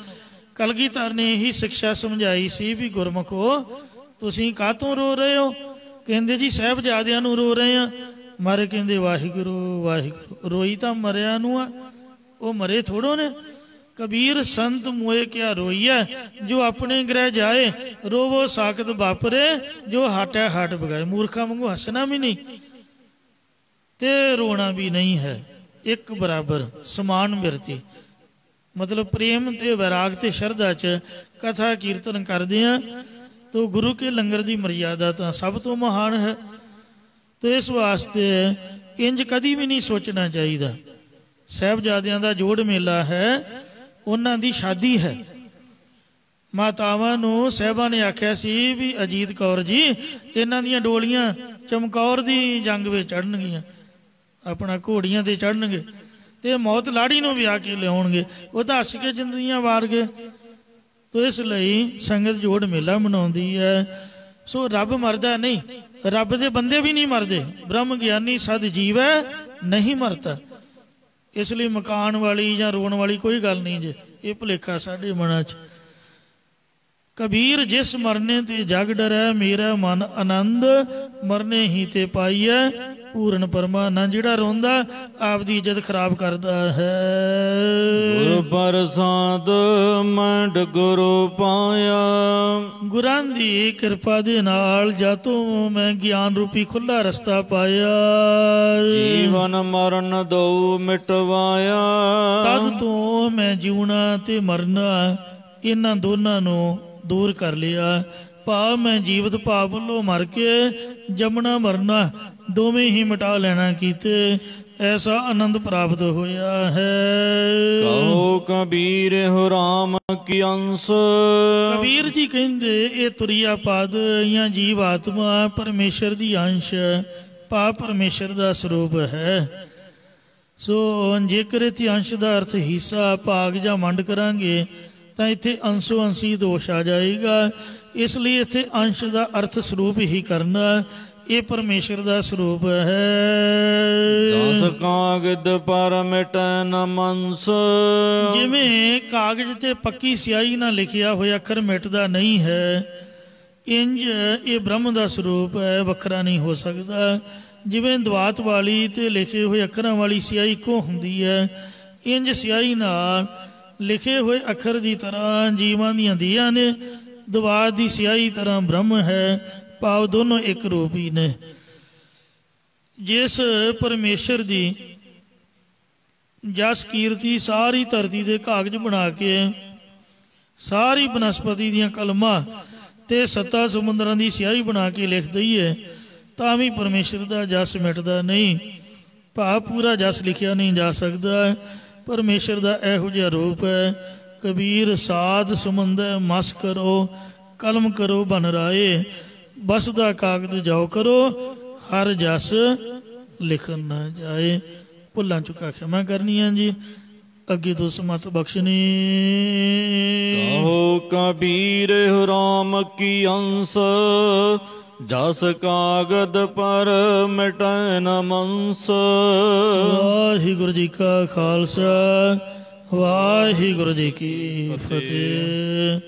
ਕਲਗੀਧਰ ਨੇ ਇਹੀ ਸਿੱਖਿਆ ਸਮਝਾਈ ਸੀ ਵੀ ਗੁਰਮੁਖੋ ਤੁਸੀਂ ਕਾਹਤੋਂ ਰੋ ਰਹੇ ਹੋ? ਕਹਿੰਦੇ ਜੀ ਸਾਹਿਬਜ਼ਾਦਿਆਂ ਨੂੰ ਰੋ ਰਹੇ ਆ। ਮਾਰੇ ਕਹਿੰਦੇ ਵਾਹਿਗੁਰੂ ਵਾਹਿਗੁਰੂ। ਰੋਈ ਤਾਂ ਮਰਿਆ ਨੂੰ ਆ, ਉਹ ਮਰੇ ਥੋੜੋ ਨੇ। ਕਬੀਰ ਸੰਤ ਮੋਏ ਕਿਆ ਰੋਈਐ, ਜੋ ਆਪਣੇ ਗ੍ਰਹਿ ਜਾਏ, ਰੋਵੋ ਸਾਖਤ ਵਾਪਰੇ, ਜੋ ਹਾਟੈ ਹਾਟ ਬਗਾਏ। ਮੂਰਖਾਂ ਵਾਂਗੂ ਹੱਸਣਾ ਵੀ ਨਹੀਂ ਤੇ ਰੋਣਾ ਵੀ ਨਹੀਂ ਹੈ, ਇੱਕ ਬਰਾਬਰ ਸਮਾਨ ਬਿਰਤੀ। ਮਤਲਬ ਪ੍ਰੇਮ ਤੇ ਵੈਰਾਗ ਤੇ ਸ਼ਰਧਾ 'ਚ ਕਥਾ ਕੀਰਤਨ ਕਰਦੇ ਆ ਤਾਂ ਗੁਰੂ ਕੇ ਲੰਗਰ ਦੀ ਮਰਿਆਦਾ ਤਾਂ ਸਭ ਤੋਂ ਮਹਾਨ ਹੈ। ਤੇ ਇਸ ਵਾਸਤੇ ਇੰਜ ਕਦੀ ਵੀ ਨਹੀਂ ਸੋਚਣਾ ਚਾਹੀਦਾ। ਸਾਹਿਬਜ਼ਾਦਿਆਂ ਦਾ ਜੋੜ ਮੇਲਾ ਹੈ, ਉਹਨਾਂ ਦੀ ਸ਼ਾਦੀ ਹੈ। ਮਾਤਾਵਾਂ ਨੂੰ ਸਾਹਿਬਾਂ ਨੇ ਆਖਿਆ ਸੀ ਵੀ ਅਜੀਤ ਕੌਰ ਜੀ ਇਹਨਾਂ ਦੀਆਂ ਡੋਲੀਆਂ ਚਮਕੌਰ ਦੀ ਜੰਗ ਵਿੱਚ ਚੜ੍ਹਨਗੀਆਂ, ਆਪਣਾ ਘੋੜੀਆਂ ਤੇ ਚੜ੍ਹਨਗੇ ਤੇ ਮੌਤ ਲਾੜੀ ਨੂੰ ਵਿਆਹ ਕੇ ਲਿਆਉਣਗੇ। ਉਹ ਤਾਂ ਹੱਸ ਕੇ ਜ਼ਿੰਦਗੀਆਂ ਵਾਰ ਗਏ। ਤੋ ਇਸ ਲਈ ਸੰਗਤ ਜੋੜ ਮੇਲਾ ਮਨਾਉਂਦੀ ਹੈ। ਸੋ ਰੱਬ ਮਰਦਾ ਨਹੀਂ, ਰੱਬ ਦੇ ਬੰਦੇ ਵੀ ਨਹੀਂ ਮਰਦੇ। ਬ੍ਰਹਮ ਗਿਆਨੀ ਸਦ ਜੀਵ ਹੈ ਨਹੀਂ ਮਰਦਾ। ਇਸ ਲਈ ਮਕਾਨ ਵਾਲੀ ਜਾਂ ਰੋਣ ਵਾਲੀ ਕੋਈ ਗੱਲ ਨਹੀਂ ਜੇ, ਇਹ ਭੁਲੇਖਾ ਸਾਡੇ ਮਨਾਂ 'ਚ। ਕਬੀਰ ਜਿਸ ਮਰਨੇ ਤੇ ਜਗ ਡਰੈ, ਮੇਰਾ ਮਨ ਆਨੰਦ ਮਰਨੇ ਹੀ ਤੇ ਪਾਈਐ, ਪੂਰਨ ਪਰਮਾਨੰਦ। ਜਿਹੜਾ ਰੋਂਦਾ ਆਪਦੀ ਇੱਜ਼ਤ ਖਰਾਬ ਕਰਦਾ ਹੈ। ਗੁਰ ਪ੍ਰਸਾਦ ਮੰਡ ਗੁਰੂ ਪਾਇਆ, ਗੁਰਾਂ ਦੀ ਕਿਰਪਾ ਦੇ ਨਾਲ ਜਾਤੋਂ ਮੈਂ ਗਿਆਨ ਰੂਪੀ ਖੁੱਲਾ ਰਸਤਾ ਪਾਇਆ। ਜੀਵਨ ਮਰਨ ਦੋ ਮਿਟਵਾਇਆ, ਤਦ ਤੋਂ ਮੈਂ ਜਿਉਣਾ ਤੇ ਮਰਨਾ ਇਹਨਾਂ ਦੋਨਾਂ ਨੂੰ ਦੂਰ ਕਰ ਲਿਆ। ਭਾਵ ਮੈਂ ਜੀਵਤ ਭਾਵ ਵੱਲੋਂ ਮਰ ਕੇ ਜੰਮਣਾ ਮਰਨਾ ਦੋਵੇਂ ਹੀ ਮਿਟਾ ਲੈਣਾ ਕੀਤੇ, ਐਸਾ ਆਨੰਦ ਪ੍ਰਾਪਤ ਹੋਇਆ ਹੈ। ਕਹੋ ਕਬੀਰ ਹੋ ਰਾਮ ਕੀ ਅੰਸ਼। ਕਬੀਰ ਜੀ ਕਹਿੰਦੇ ਇਹ ਤੁਰਿਆ ਪਦ ਜਾਂ ਜੀਵ ਆਤਮਾ ਪਰਮੇਸ਼ਰ ਦੀ ਅੰਸ਼, ਭਾਵ ਪਰਮੇਸ਼ਰ ਦਾ ਸਰੂਪ ਹੈ। ਸੋ ਜੇਕਰ ਇੱਥੇ ਅੰਸ਼ ਦਾ ਅਰਥ ਹਿੱਸਾ ਭਾਗ ਜਾਂ ਵੰਡ ਕਰਾਂਗੇ ਤਾਂ ਇੱਥੇ ਅੰਸ਼ੋ ਅੰਸ਼ੀ ਦੋਸ਼ ਆ ਜਾਏਗਾ। ਇਸ ਲਈ ਇੱਥੇ ਅੰਸ਼ ਦਾ ਅਰਥ ਸਰੂਪ ਹੀ ਕਰਨਾ। ਇਹ ਪਰਮੇਸ਼ਰ ਦਾ ਸਰੂਪ ਹੈ। ਦਸ ਕਾਗਦ ਪਰ ਮਿਟੈ ਨ ਮਨਸ। ਜਿਵੇਂ ਕਾਗਜ਼ ਤੇ ਪੱਕੀ ਸਿਆਹੀ ਨਾਲ ਲਿਖਿਆ ਹੋਇਆ ਅੱਖਰ ਮਿਟਦਾ ਨਹੀਂ ਹੈ, ਇੰਜ ਇਹ ਬ੍ਰਹਮ ਦਾ ਸਰੂਪ ਹੈ, ਵੱਖਰਾ ਨਹੀਂ ਹੋ ਸਕਦਾ। ਜਿਵੇਂ ਦਵਾਤ ਵਾਲੀ ਤੇ ਲਿਖੇ ਹੋਏ ਅੱਖਰਾਂ ਵਾਲੀ ਸਿਆਹੀ ਇੱਕੋ ਹੁੰਦੀ ਹੈ, ਇੰਜ ਸਿਆਹੀ ਨਾਲ ਲਿਖੇ ਹੋਏ ਅੱਖਰ ਦੀ ਤਰ੍ਹਾਂ ਜੀਵਾਂ ਦੀਆਂ ਦੀਆਂ ਨੇ, ਦਵਾਤ ਦੀ ਸਿਆਹੀ ਤਰ੍ਹਾਂ ਬ੍ਰਹਮ ਹੈ। ਭਾਵ ਦੋਨੋਂ ਇੱਕ ਰੂਪ ਹੀ ਨੇ। ਜਿਸ ਪਰਮੇਸ਼ਰ ਦੀ ਜਸ ਕੀਰਤੀ ਸਾਰੀ ਧਰਤੀ ਦੇ ਕਾਗਜ਼ ਬਣਾ ਕੇ ਸਾਰੀ ਬਨਸਪਤੀ ਦੀਆਂ ਕਲਮਾਂ ਤੇ ਸੱਤਾ ਸਮੁੰਦਰਾਂ ਦੀ ਸਿਆਹੀ ਬਣਾ ਕੇ ਲਿਖ ਦਈਏ ਤਾਂ ਵੀ ਪਰਮੇਸ਼ਰ ਦਾ ਜਸ ਮਿਟਦਾ ਨਹੀਂ। ਭਾਵ ਪੂਰਾ ਜਸ ਲਿਖਿਆ ਨਹੀਂ ਜਾ ਸਕਦਾ। ਪਰਮੇਸ਼ਰ ਦਾ ਇਹੋ ਜਿਹਾ ਰੂਪ ਹੈ। ਕਬੀਰ ਸਾਧ ਸਮੁੰਦਰ ਮਸ ਕਰੋ, ਕਲਮ ਕਰੋ ਬਨ ਰਾਏ, ਬਸ ਦਾ ਕਾਗਜ਼ ਜਾਓ ਕਰੋ, ਹਰ ਜਸ ਲਿਖਣ ਨਾ ਜਾਏ। ਭੁੱਲਾਂ ਚੁੱਕਾ ਖਿਮਾ ਕਰਨੀਆਂ ਜੀ, ਅੱਗੇ ਤੋਂ ਸਮਤ ਬਖਸ਼ਣੀ। ਕਹੋ ਕਬੀਰ ਹੋ ਰਾਮ ਕੀ ਅੰਸ, ਜਸ ਕਾਗਦ ਪਰ ਮਿਟੈ ਨ ਮਨਸ। ਵਾਹਿਗੁਰੂ ਜੀ ਕਾ ਖਾਲਸਾ, ਵਾਹਿਗੁਰੂ ਜੀ ਕੀ ਫਤਿਹ।